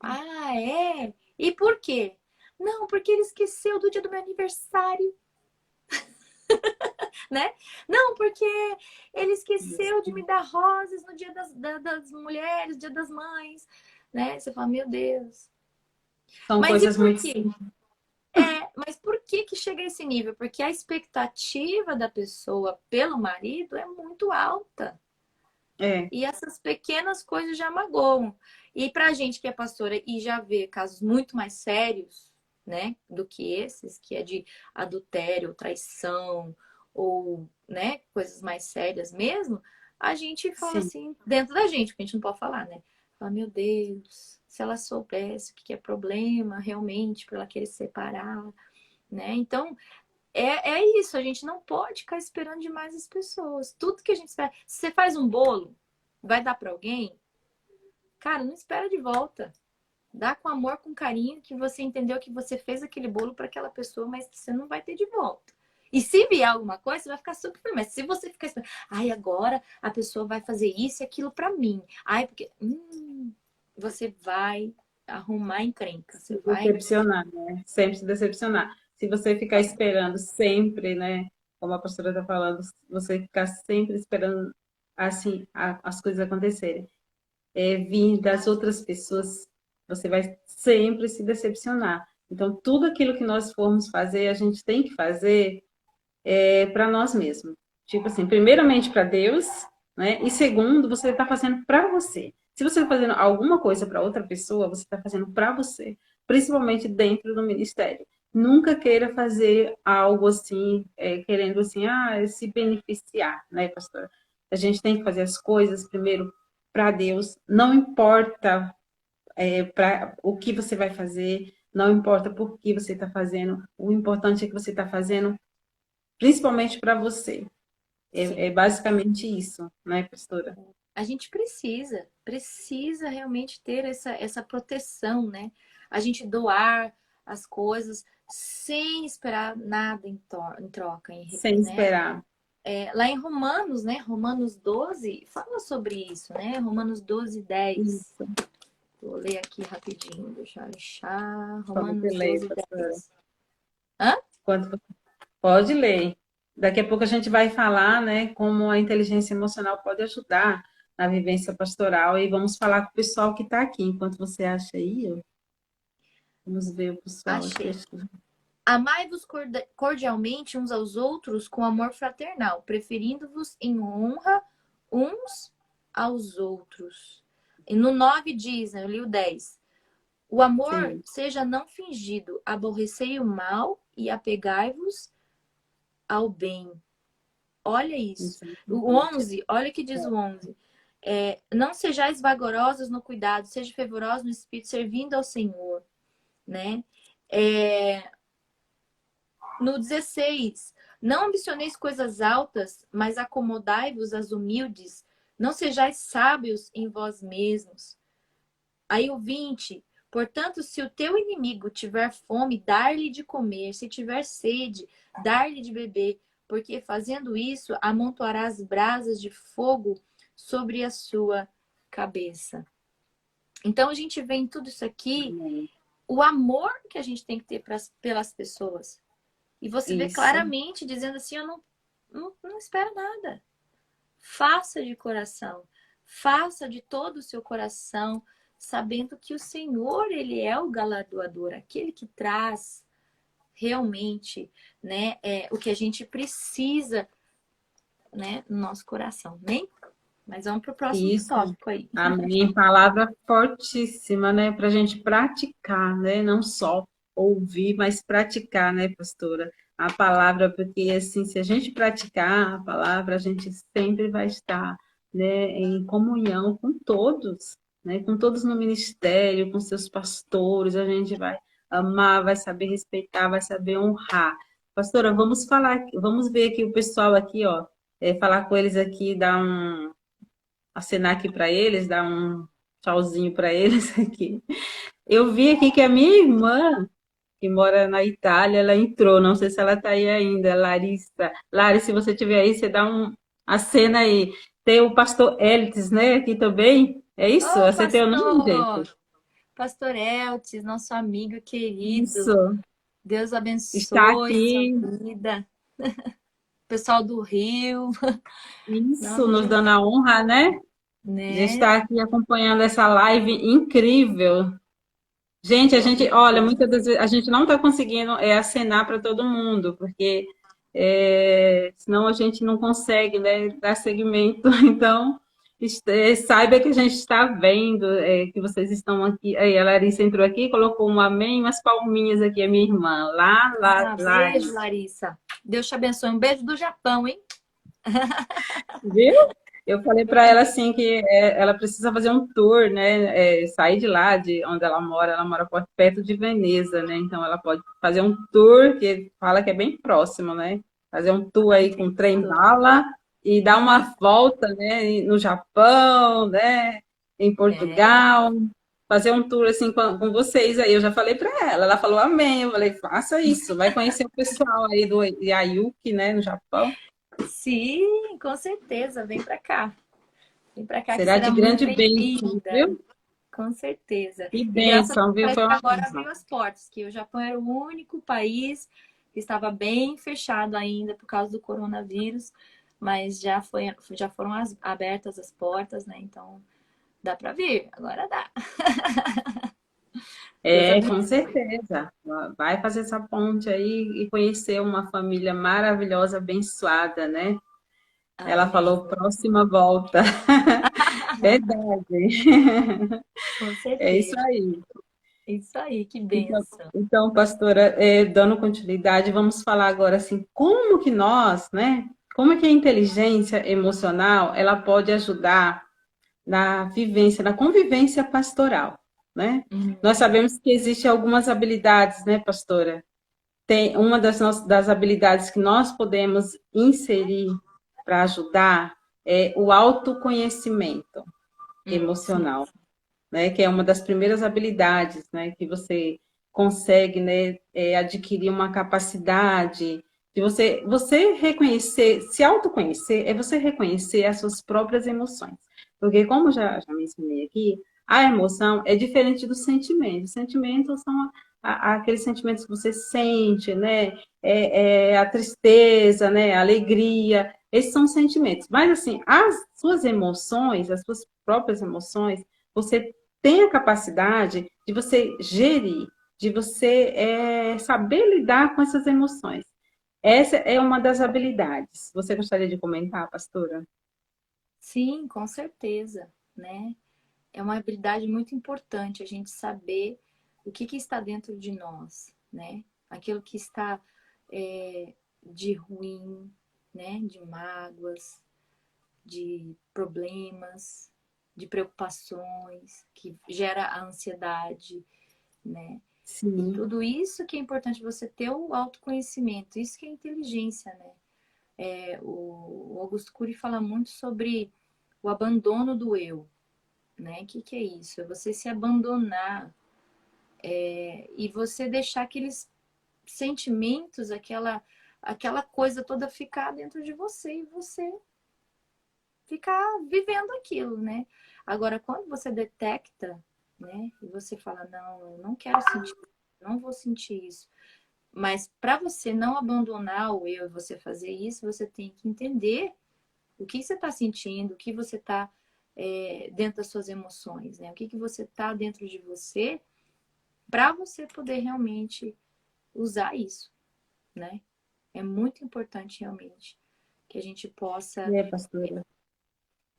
Ah, é? E por quê? Não, porque ele esqueceu do dia do meu aniversário, né? Não, porque ele esqueceu de me dar rosas no dia das mulheres, dia das mães, né? Você fala, meu Deus. São Mas e coisas por muito quê? simples. Mas por que chega a esse nível? Porque a expectativa da pessoa pelo marido é muito alta. É, E essas pequenas coisas já magoam. E pra gente que é pastora e já vê casos muito mais sérios, né, do que esses, que é de adultério, traição, ou, né, coisas mais sérias mesmo, a gente fala sim. assim, dentro da gente, porque a gente não pode falar, né? Fala, meu Deus, se ela soubesse o que é problema realmente para ela querer se separar, né? Então, é isso, a gente não pode ficar esperando demais as pessoas. Tudo que a gente espera. Se você faz um bolo, vai dar para alguém, cara, não espera de volta. Dá com amor, com carinho, que você entendeu que você fez aquele bolo para aquela pessoa, mas que você não vai ter de volta. E se vier alguma coisa, você vai ficar super feliz. Mas se você ficar esperando, ai, agora a pessoa vai fazer isso e aquilo para mim. Ai, porque você vai arrumar encrenca. Você Se vai. decepcionar, né? Sempre se decepcionar. Se você ficar esperando sempre, né? Como a pastora está falando, você ficar sempre esperando assim as coisas acontecerem, vir das outras pessoas, você vai sempre se decepcionar. Então, tudo aquilo que nós formos fazer, a gente tem que fazer para nós mesmos. Tipo assim, primeiramente para Deus, né? E segundo, você está fazendo para você. Se você está fazendo alguma coisa para outra pessoa, você está fazendo para você, principalmente dentro do ministério. Nunca queira fazer algo assim, querendo assim, se beneficiar, né, pastor? A gente tem que fazer as coisas primeiro para Deus, não importa para o que você vai fazer, não importa por que você está fazendo, o importante é que você está fazendo principalmente para você. É Sim. basicamente isso, né, pastora? A gente precisa realmente ter essa proteção, né? A gente doar as coisas, sem esperar nada em troca, Sem né? esperar. Lá em Romanos, né? Romanos 12, fala sobre isso, né? Romanos 12, 10. Isso. Vou ler aqui rapidinho, deixa eu achar. Pode Romanos ler, 12, pastora. 10. Hã? Pode ler. Daqui a pouco a gente vai falar, né, como a inteligência emocional pode ajudar na vivência pastoral e vamos falar com o pessoal que está aqui. Enquanto você acha aí, vamos ver o pessoal aqui. Achei. Amai-vos cordialmente uns aos outros com amor fraternal, preferindo-vos em honra uns aos outros. E no 9 diz, né, eu li o 10. O amor Sim, seja não fingido, aborrecei o mal e apegai-vos ao bem. Olha isso. isso é O importante. 11, olha o que diz o 11. Não sejais vagarosos no cuidado, seja fervorosos no espírito, servindo ao Senhor, né? No 16, não ambicioneis coisas altas, mas acomodai-vos às humildes. Não sejais sábios em vós mesmos. Aí o 20, portanto, se o teu inimigo tiver fome, dar-lhe de comer. Se tiver sede, dar-lhe de beber. Porque fazendo isso, amontoarás brasas de fogo sobre a sua cabeça. Então, a gente vê em tudo isso aqui o amor que a gente tem que ter pelas pessoas. E você vê Isso, claramente dizendo assim, eu não espero nada. Faça de coração. Faça de todo o seu coração, sabendo que o Senhor, Ele é o galardoador, aquele que traz realmente, né, o que a gente precisa, né, no nosso coração. Amém? Mas vamos para o próximo isso. tópico aí. Amém. Palavra fortíssima, né, para a gente praticar, né, não só ouvir, mas praticar, né, pastora? A palavra, porque assim, se a gente praticar a palavra, a gente sempre vai estar, né, em comunhão com todos, né, com todos no ministério, com seus pastores, a gente vai amar, vai saber respeitar, vai saber honrar. Pastora, vamos falar, vamos ver aqui o pessoal aqui, ó, falar com eles aqui, dar acenar aqui para eles, dar um tchauzinho para eles aqui. Eu vi aqui que a minha irmã, que mora na Itália, ela entrou, não sei se ela está aí ainda, Larissa. Lari, se você estiver aí, você dá acena aí. Tem o pastor Elites, né, aqui também. É isso? Ô, Você tem o nome, gente? Pastor Eltis, nosso amigo querido. Isso. Deus Está abençoe sua aqui, vida. Pessoal do Rio, isso, nossa, nos dando a honra, né, de né? estar aqui acompanhando essa live incrível. Gente, olha, muitas das vezes a gente não está conseguindo acenar para todo mundo, porque senão a gente não consegue, né, dar seguimento. Então, saiba que a gente está vendo, que vocês estão aqui. Aí a Larissa entrou aqui, colocou um amém, umas palminhas aqui, a minha irmã. Lá, Beijo, Larissa. Deus te abençoe. Um beijo do Japão, hein? viu? Eu falei para ela assim que ela precisa fazer um tour, né? Sair de lá, de onde ela mora perto de Veneza, né? Então ela pode fazer um tour que fala que é bem próximo, né? Fazer um tour aí com trem-bala e dar uma volta, né? No Japão, né? Em É, Portugal, fazer um tour assim com vocês aí. Eu já falei para ela falou amém. Eu falei, faça isso, vai conhecer o pessoal aí do Yayuki, né? No Japão. sim, com certeza. Vem pra cá. Vem pra cá que Será será de muito grande bênção, bem-vinda. viu? Com certeza. Que E graças a bênção, Deus, viu? parece Foi que uma agora bênção. abriu as portas, que o Japão era o único país que estava bem fechado ainda por causa do coronavírus, mas já foram abertas as portas, né? Então dá para vir, agora dá. Deus Com abençoe. certeza. Vai fazer essa ponte aí e conhecer uma família maravilhosa, abençoada, né? Ela Amém. falou próxima volta. Verdade. Com É isso certeza. aí. Isso aí, que Então, benção. pastora, dando continuidade, vamos falar agora assim, como que nós, né? Como é que a inteligência emocional, ela pode ajudar na vivência, na convivência pastoral, né? Nós Uhum. sabemos que existem algumas habilidades, né, pastora? Tem uma das habilidades que nós podemos inserir para ajudar é o autoconhecimento Sim. emocional, né? Que é uma das primeiras habilidades, né, que você consegue, né, adquirir uma capacidade de você reconhecer, se autoconhecer, é você reconhecer as suas próprias emoções. Porque, como já mencionei aqui, a emoção é diferente do sentimento. Os sentimentos são aqueles sentimentos que você sente, né? A tristeza, né? A alegria. Esses são sentimentos. Mas, assim, as suas emoções, as suas próprias emoções, você tem a capacidade de você gerir, de você saber lidar com essas emoções. Essa é uma das habilidades. Você gostaria de comentar, pastora? Sim, com certeza, né? É uma habilidade muito importante a gente saber o que está dentro de nós, né? Aquilo que está de ruim, né? De mágoas, de problemas, de preocupações, que gera a ansiedade, né? E Sim, tudo isso que é importante você ter o autoconhecimento, isso que é inteligência, né? O Augusto Cury fala muito sobre o abandono do eu, né? O que é isso? É você se abandonar e você deixar aqueles sentimentos, aquela coisa toda ficar dentro de você e você ficar vivendo aquilo, né? Agora, quando você detecta, né? E você fala, não, eu não quero sentir, não vou sentir isso. Mas para você não abandonar o eu e você fazer isso, você tem que entender o que você está sentindo, o que você está dentro das suas emoções, né? O que você está dentro de você para você poder realmente usar isso, né? É muito importante realmente que a gente possa pastora.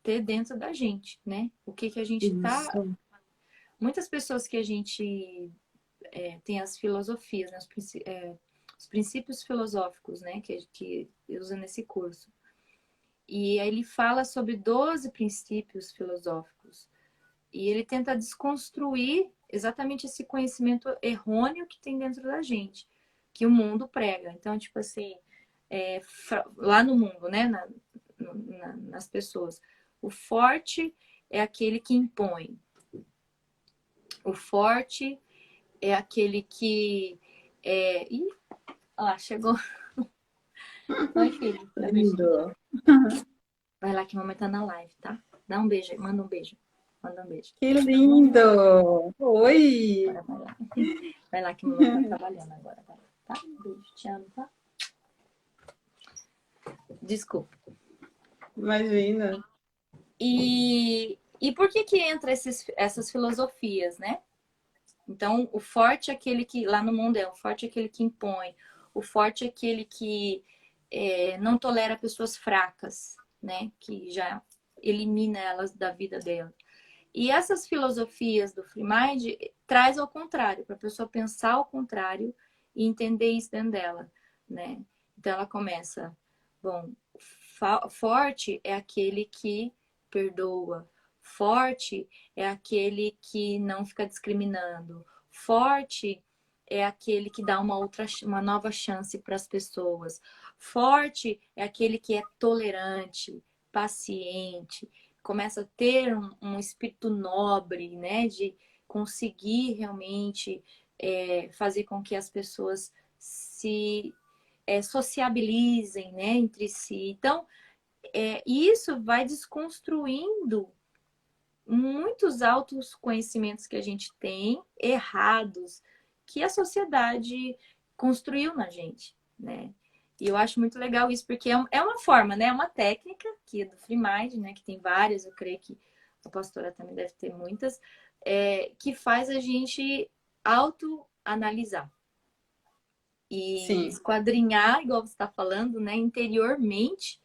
ter dentro da gente, né? O que a gente tá. Isso. Muitas pessoas que a gente tem as filosofias, né? Os princípios filosóficos, né? Que usa nesse curso. E aí ele fala sobre 12 princípios filosóficos. E ele tenta desconstruir exatamente esse conhecimento errôneo que tem dentro da gente, que o mundo prega. Então, tipo assim, lá no mundo, né? Nas pessoas. O forte é aquele que impõe. O forte é aquele que. Ih, olha lá, chegou. Oi, filho. Lindo. Vai lá que a mamãe tá na live, tá? Dá um beijo, manda um beijo. Manda um beijo. Que lindo! Oi! Bora, vai lá. Vai lá que a mamãe tá trabalhando agora. Vai, tá? Um beijo, te amo, tá? Desculpa. Imagina. E por que entra essas filosofias, né? Então, o forte é aquele que, lá no mundo o forte é aquele que impõe, o forte é aquele que não tolera pessoas fracas, né? Que já elimina elas da vida dela. E essas filosofias do Free Mind traz ao contrário, para a pessoa pensar ao contrário e entender isso dentro dela, né? Então ela começa, bom, forte é aquele que perdoa, forte é aquele que não fica discriminando, forte é aquele que dá uma nova chance para as pessoas, forte é aquele que é tolerante, paciente, começa a ter um espírito nobre, né, de conseguir realmente fazer com que as pessoas se sociabilizem, né, entre si. Então, isso vai desconstruindo muitos altos conhecimentos que a gente tem errados que a sociedade construiu na gente, né? E eu acho muito legal isso, porque é uma forma, né? É uma técnica que é do Free Mind, né? Que tem várias, eu creio que a pastora também deve ter muitas, que faz a gente autoanalisar e Sim. esquadrinhar, igual você está falando, né? Interiormente,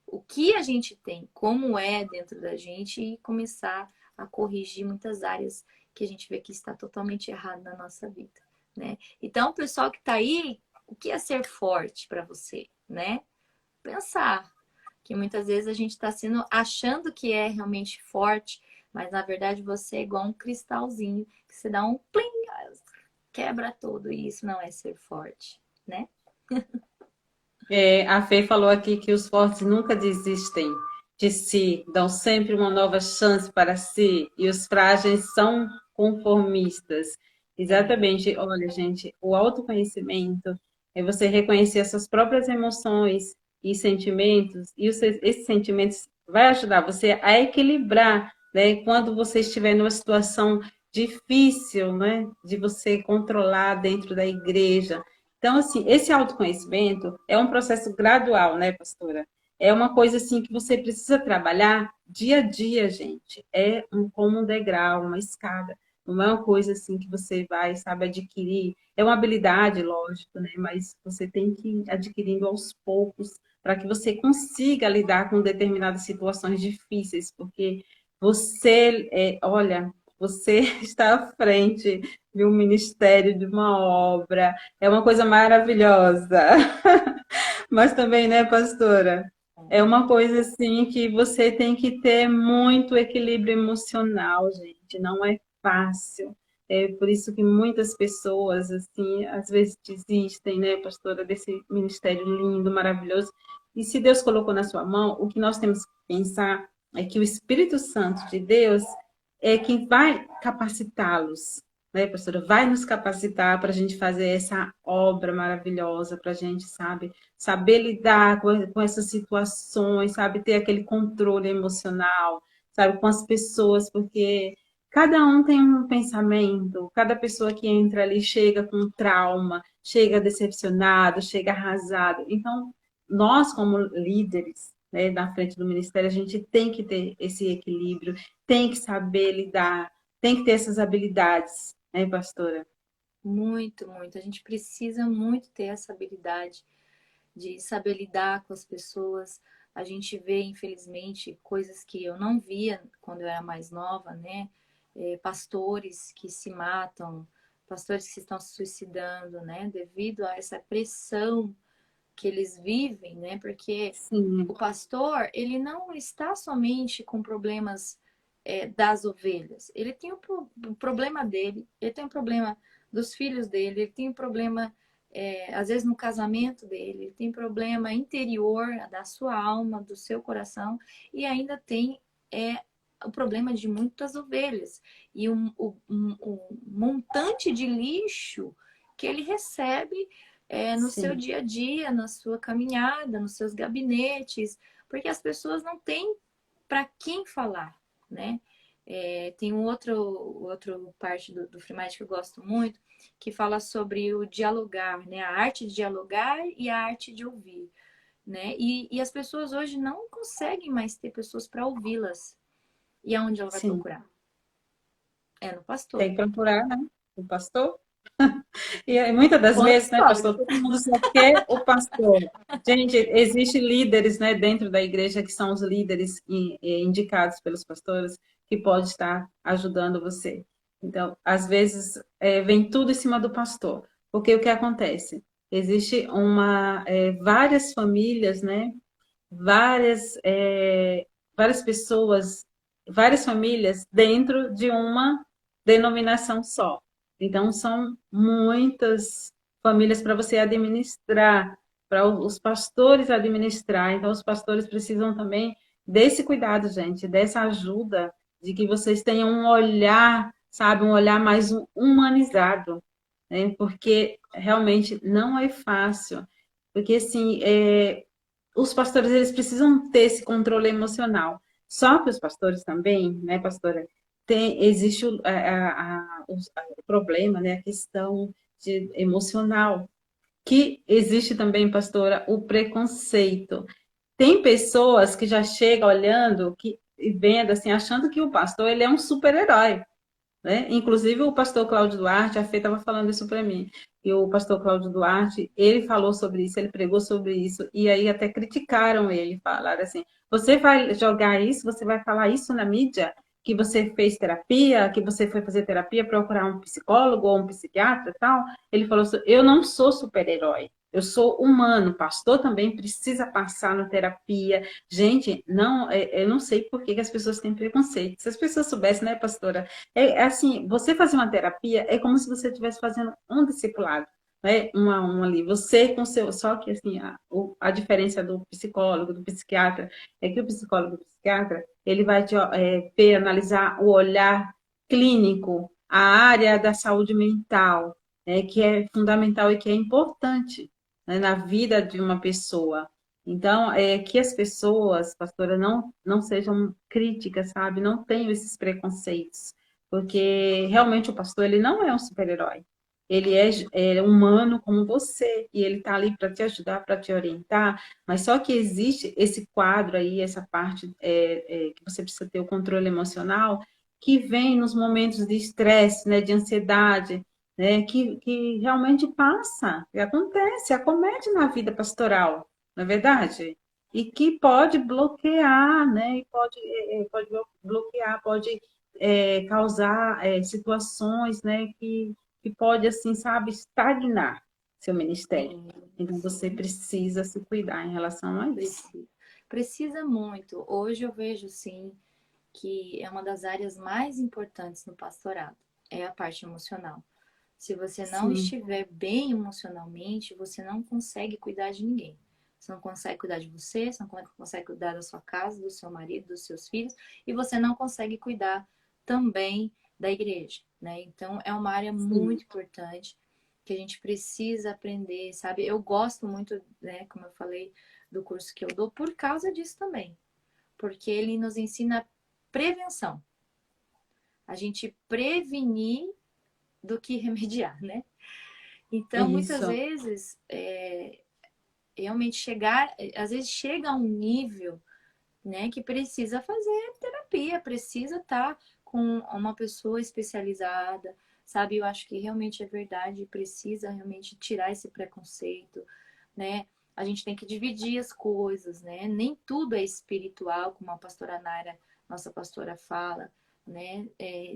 o que a gente tem, como é dentro da gente e começar a corrigir muitas áreas que a gente vê que está totalmente errado na nossa vida, né? Então, o pessoal que está aí, o que é ser forte para você, né? Pensar que muitas vezes a gente está achando que é realmente forte, mas na verdade você é igual um cristalzinho que você dá um plim, quebra tudo e isso não é ser forte, né? A Fê falou aqui que os fortes nunca desistem de si, dão sempre uma nova chance para si, e os frágeis são conformistas. Exatamente. Olha, gente, o autoconhecimento é você reconhecer as suas próprias emoções e sentimentos, e esses sentimentos vai ajudar você a equilibrar, né? Quando você estiver numa situação difícil, né? De você controlar dentro da igreja. Então, assim, esse autoconhecimento é um processo gradual, né, pastora? É uma coisa assim que você precisa trabalhar dia a dia, gente. Como um degrau, uma escada. Não é uma coisa assim que você vai, sabe, adquirir. É uma habilidade, lógico, né? Mas você tem que ir adquirindo aos poucos para que você consiga lidar com determinadas situações difíceis, porque olha, você está à frente de um ministério, de uma obra, é uma coisa maravilhosa. Mas também, né, pastora? É uma coisa assim que você tem que ter muito equilíbrio emocional, gente. Não é fácil. É por isso que muitas pessoas, assim, às vezes desistem, né, pastora, desse ministério lindo, maravilhoso. E se Deus colocou na sua mão, o que nós temos que pensar é que o Espírito Santo de Deus é quem vai capacitá-los, né, pastora? Vai nos capacitar para a gente fazer essa obra maravilhosa, para a gente, sabe, saber lidar com essas situações, sabe, ter aquele controle emocional, sabe, com as pessoas, porque cada um tem um pensamento, cada pessoa que entra ali chega com trauma, chega decepcionado, chega arrasado. Então, nós, como líderes, né, na frente do ministério, a gente tem que ter esse equilíbrio, tem que saber lidar, tem que ter essas habilidades, né, pastora? Muito, muito. A gente precisa muito ter essa habilidade de saber lidar com as pessoas. A gente vê, infelizmente, coisas que eu não via quando eu era mais nova, né? Pastores que se matam, pastores que estão se suicidando, né? Devido a essa pressão que eles vivem, né? Porque Sim, o pastor, ele não está somente com problemas das ovelhas. Ele tem o problema dele, ele tem o problema dos filhos dele, ele tem o problema, às vezes, no casamento dele, ele tem problema interior da sua alma, do seu coração, e ainda tem o problema de muitas ovelhas. E um montante de lixo que ele recebe no seu sim, dia a dia, na sua caminhada, nos seus gabinetes, porque as pessoas não têm para quem falar, né? Tem outro parte do Free Mind que eu gosto muito, que fala sobre o dialogar, né? A arte de dialogar e a arte de ouvir, né? E as pessoas hoje não conseguem mais ter pessoas para ouvi-las. E aonde ela vai sim. procurar? É no pastor. Tem que procurar, né? O pastor. E muitas das Quantos vezes, né, falam? pastor, todo mundo só quer o pastor. Gente, existem líderes, né, dentro da igreja que são os líderes indicados pelos pastores que pode estar ajudando você. Então, às vezes, vem tudo em cima do pastor. Porque o que acontece? Existe várias famílias, né, várias, várias pessoas, várias famílias dentro de uma denominação só. Então, são muitas famílias para você administrar, para os pastores administrar. Então, os pastores precisam também desse cuidado, gente, dessa ajuda, de que vocês tenham um olhar, sabe, um olhar mais humanizado, né? Porque realmente não é fácil. Porque, assim, os pastores eles precisam ter esse controle emocional. Só que os pastores também, né, pastora, existe o problema, né, a questão emocional, que existe também, pastora, o preconceito. Tem pessoas que já chegam olhando e vendo assim, achando que o pastor ele é um super-herói, né? Inclusive o pastor Cláudio Duarte, a Fê estava falando isso para mim, e o pastor Cláudio Duarte, ele falou sobre isso, ele pregou sobre isso, e aí até criticaram ele, falaram assim, você vai jogar isso, você vai falar isso na mídia, que você fez terapia, que você foi fazer terapia, procurar um psicólogo ou um psiquiatra e tal? Ele falou assim, eu não sou super-herói, eu sou humano, pastor também precisa passar na terapia. Gente, não, eu não sei por que as pessoas têm preconceito. Se as pessoas soubessem, né, pastora, assim, você fazer uma terapia é como se você estivesse fazendo um discipulado, né? Um a um ali. Você com seu. Só que assim, a diferença do psicólogo, do psiquiatra, é que o psicólogo, do psiquiatra, ele vai te analisar o olhar clínico, a área da saúde mental, que é fundamental e que é importante, né, na vida de uma pessoa. Então, que as pessoas, pastora, não sejam críticas, sabe? Não tenham esses preconceitos, porque realmente o pastor ele não é um super-herói. Ele é humano como você, e ele está ali para te ajudar, para te orientar, mas só que existe esse quadro aí, essa parte que você precisa ter o controle emocional, que vem nos momentos de estresse, né, de ansiedade, né, que realmente passa, e acontece, acomete na vida pastoral, não é verdade? E que pode bloquear, né, e pode bloquear, pode causar situações, né, que pode, assim, sabe, estagnar seu ministério. Sim, Então, você sim, precisa se cuidar em relação a isso. precisa. Precisa muito. Hoje eu vejo, sim, que é uma das áreas mais importantes no pastorado, é a parte emocional. Se você não Sim, estiver bem emocionalmente, você não consegue cuidar de ninguém. Você não consegue cuidar de você não consegue cuidar da sua casa, do seu marido, dos seus filhos, e você não consegue cuidar também da igreja, né? Então é uma área sim, muito importante que a gente precisa aprender, sabe? Eu gosto muito, né, como eu falei, do curso que eu dou por causa disso também, porque ele nos ensina prevenção. A gente prevenir do que remediar, né? Então, muitas isso, vezes, realmente chegar, às vezes chega a um nível, né, que precisa fazer terapia, precisa estar com uma pessoa especializada, sabe? Eu acho que realmente é verdade, precisa realmente tirar esse preconceito, né? A gente tem que dividir as coisas, né? Nem tudo é espiritual, como a pastora Naira, nossa pastora, fala, né?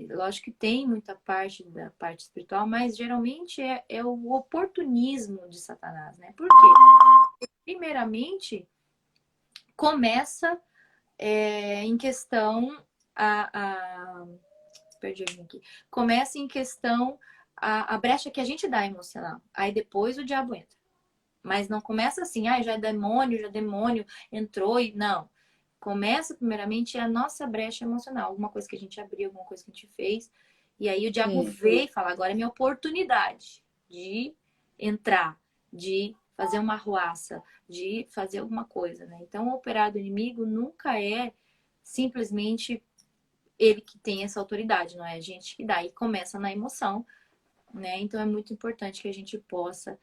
Lógico que tem muita parte da parte espiritual, mas geralmente é o oportunismo de Satanás, né? Por quê? Primeiramente, começa em questão a perdi aqui. Começa em questão a brecha que a gente dá emocional. Aí depois o diabo entra. Mas não começa assim, ah, já é demônio, entrou e. Não. Começa primeiramente a nossa brecha emocional, alguma coisa que a gente abriu, alguma coisa que a gente fez. E aí o diabo é, vê e fala: agora é minha oportunidade de entrar, de fazer uma arruaça, de fazer alguma coisa, né? Então, o operar do inimigo nunca é simplesmente ele que tem essa autoridade, não é a gente que dá. E começa na emoção, né? Então, é muito importante que a gente possa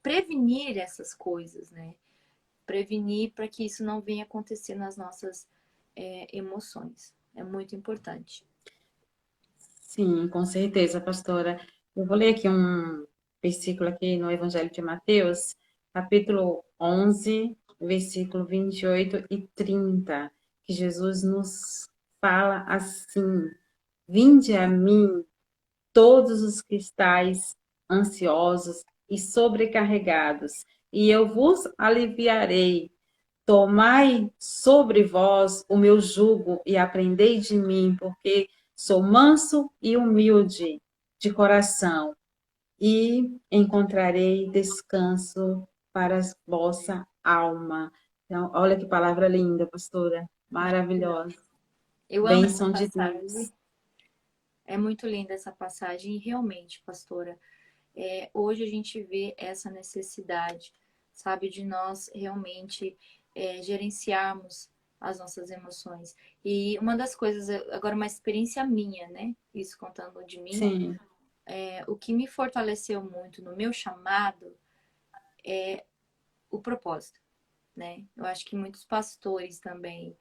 prevenir essas coisas, né? Prevenir para que isso não venha acontecer nas nossas emoções. É muito importante. sim, com certeza, pastora. Eu vou ler aqui um versículo aqui no Evangelho de Mateus, capítulo 11, versículo 28 e 30, que Jesus nos fala assim: Vinde a mim, todos os que estáis ansiosos e sobrecarregados, e eu vos aliviarei. Tomai sobre vós o meu jugo e aprendei de mim, porque sou manso e humilde de coração, e encontrarei descanso para a vossa alma. Então, olha que palavra linda, pastora. Maravilhosa. Eu amo essa Bênção de Deus. passagem. É muito linda essa passagem e realmente, pastora, hoje a gente vê essa necessidade, sabe, de nós realmente gerenciarmos as nossas emoções. E uma das coisas, agora uma experiência minha, né? Isso contando de mim, Sim, o que me fortaleceu muito no meu chamado, o propósito, né? Eu acho que muitos pastores também,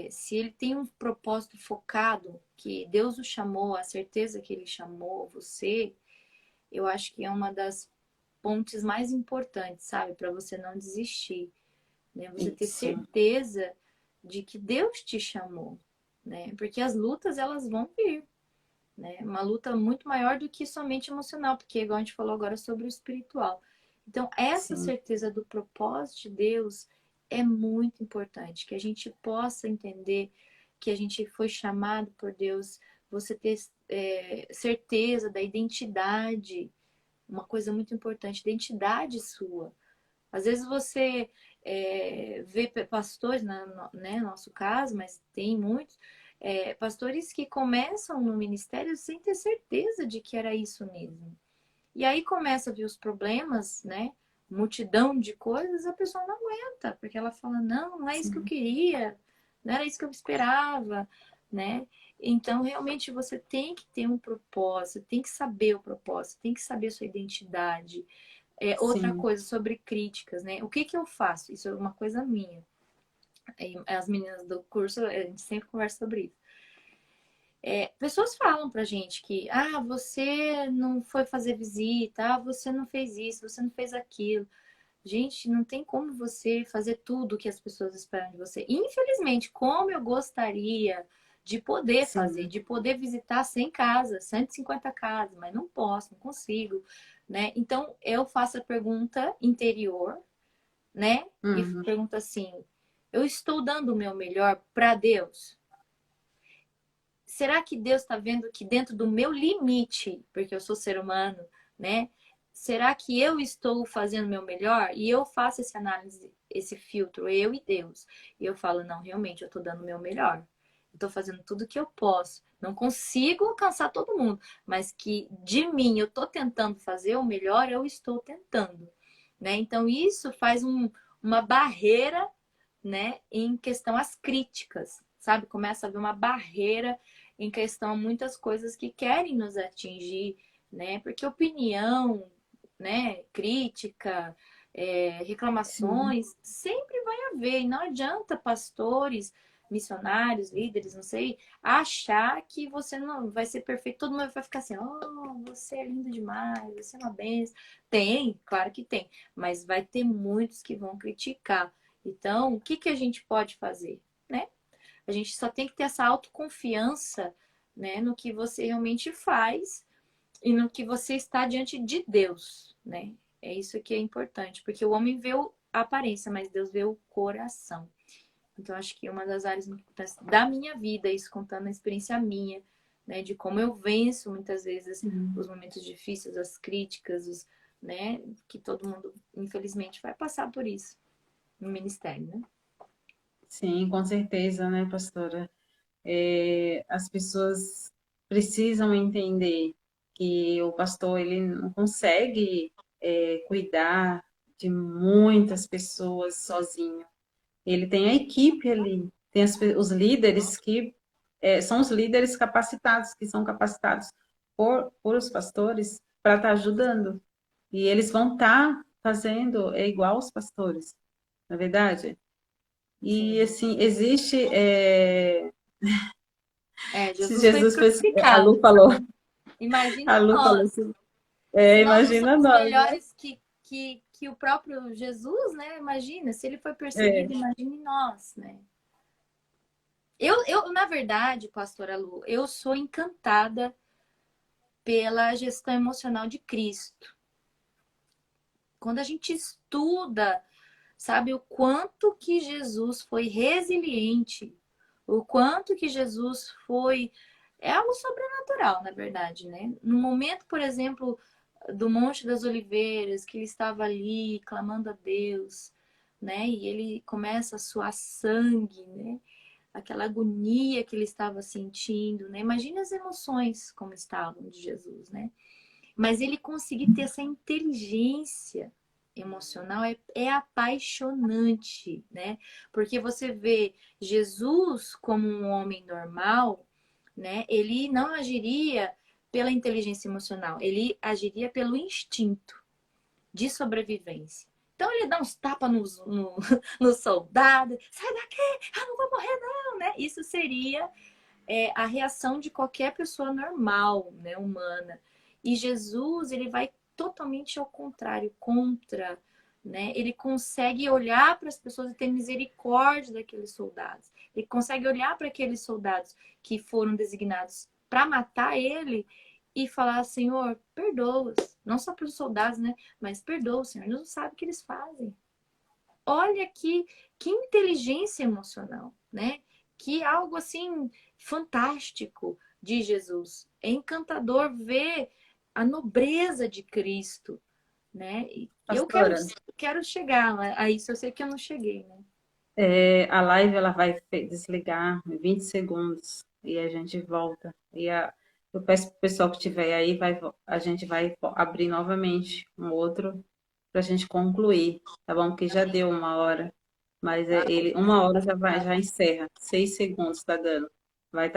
se ele tem um propósito focado, que Deus o chamou, a certeza que ele chamou você, eu acho que é uma das pontes mais importantes, sabe? Para você não desistir, né? Você ter isso. certeza de que Deus te chamou, né? Porque as lutas, elas vão vir, né? Uma luta muito maior do que somente emocional, porque igual a gente falou agora sobre o espiritual. Então, essa Sim, certeza do propósito de Deus é muito importante, que a gente possa entender que a gente foi chamado por Deus, você ter certeza da identidade, uma coisa muito importante, identidade sua. Às vezes você vê pastores, né, no nosso caso, mas tem muitos, pastores que começam no ministério sem ter certeza de que era isso mesmo. E aí começa a vir os problemas, né? Multidão de coisas, a pessoa não aguenta, porque ela fala, não é isso que eu Sim, queria, não era isso que eu esperava, né? Então, realmente, você tem que ter um propósito, tem que saber o propósito, tem que saber a sua identidade. Outra sim, coisa sobre críticas, né? O que eu faço? Isso é uma coisa minha. As meninas do curso, a gente sempre conversa sobre isso. Pessoas falam pra gente que, você não foi fazer visita, você não fez isso, você não fez aquilo. Gente, não tem como você fazer tudo o que as pessoas esperam de você. Infelizmente, como eu gostaria de poder fazer, sim. de poder visitar 100 casas, 150 casas, mas não posso, não consigo, né? Então, eu faço a pergunta interior, né? E Uhum. pergunto assim: eu estou dando o meu melhor para Deus? Será que Deus está vendo que dentro do meu limite, porque eu sou ser humano, né? Será que eu estou fazendo o meu melhor? E eu faço essa análise, esse filtro, eu e Deus. E eu falo, não, realmente, eu estou dando o meu melhor. Estou fazendo tudo que eu posso. Não consigo alcançar todo mundo, mas que de mim eu estou tentando fazer o melhor, eu estou tentando, né? Então isso faz uma barreira, né, em questão às críticas, sabe? Começa a haver uma barreira em questão a muitas coisas que querem nos atingir, né? Porque opinião, né, crítica, Sim, reclamações, sempre vai haver. E não adianta pastores, missionários, líderes, não sei, achar que você não vai ser perfeito. Todo mundo vai ficar assim, oh, você é lindo demais, você é uma benção. Tem, claro que tem, mas vai ter muitos que vão criticar. Então, o que a gente pode fazer, né? A gente só tem que ter essa autoconfiança, né, no que você realmente faz e no que você está diante de Deus, né? É isso que é importante, porque o homem vê a aparência, mas Deus vê o coração. Então, acho que uma das áreas muito importantes da minha vida, isso contando a experiência minha, né, de como eu venço muitas vezes sim. os momentos difíceis, as críticas, né, que todo mundo, infelizmente, vai passar por isso no ministério, né? Sim, com certeza, né, pastora? As pessoas precisam entender que o pastor ele não consegue cuidar de muitas pessoas sozinho. Ele tem a equipe ali, tem os líderes que são os líderes capacitados, que são capacitados por os pastores para estar ajudando. E eles vão estar fazendo igual os pastores, na verdade. E Sim. assim, existe. Se Jesus foi Jesus fez. crucificado. A Imagina Lu falou nós. que. Se nós não Imagina somos nós, né? melhores que o próprio Jesus, né? Imagina, se ele foi É, perseguido, imagine nós, né? Na verdade, pastora Lu, eu sou encantada pela gestão emocional de Cristo. Quando a gente estuda, sabe, o quanto que Jesus foi resiliente, o quanto que Jesus foi. É algo sobrenatural, na verdade, né? No momento, por exemplo, do Monte das Oliveiras, que ele estava ali clamando a Deus, né? E ele começa a suar sangue, né? Aquela agonia que ele estava sentindo, né? Imagina as emoções como estavam de Jesus, né? Mas ele conseguir ter essa inteligência emocional é apaixonante, né? Porque você vê Jesus como um homem normal, né? Ele não agiria pela inteligência emocional, ele agiria pelo instinto de sobrevivência. Então ele dá uns tapas no soldado, sai daqui, eu não vou morrer não, né? Isso seria a reação de qualquer pessoa normal, né, humana. E Jesus, ele vai totalmente ao contrário, contra, né? Ele consegue olhar para as pessoas e ter misericórdia daqueles soldados. Ele consegue olhar para aqueles soldados que foram designados para matar ele e falar, Senhor, perdoa-os. Não só para os soldados, né? Mas perdoa, Senhor. Eles não sabem o que eles fazem. Olha que inteligência emocional, né? Que algo assim fantástico de Jesus. É encantador ver a nobreza de Cristo, né? E eu pastora, quero chegar a isso, eu sei que eu não cheguei, né? A live ela vai desligar em 20 segundos e a gente volta. Eu peço para o pessoal que estiver aí, a gente vai abrir novamente um outro para a gente concluir, tá bom? Porque já deu 1 hora, mas uma hora já encerra, 6 segundos está dando.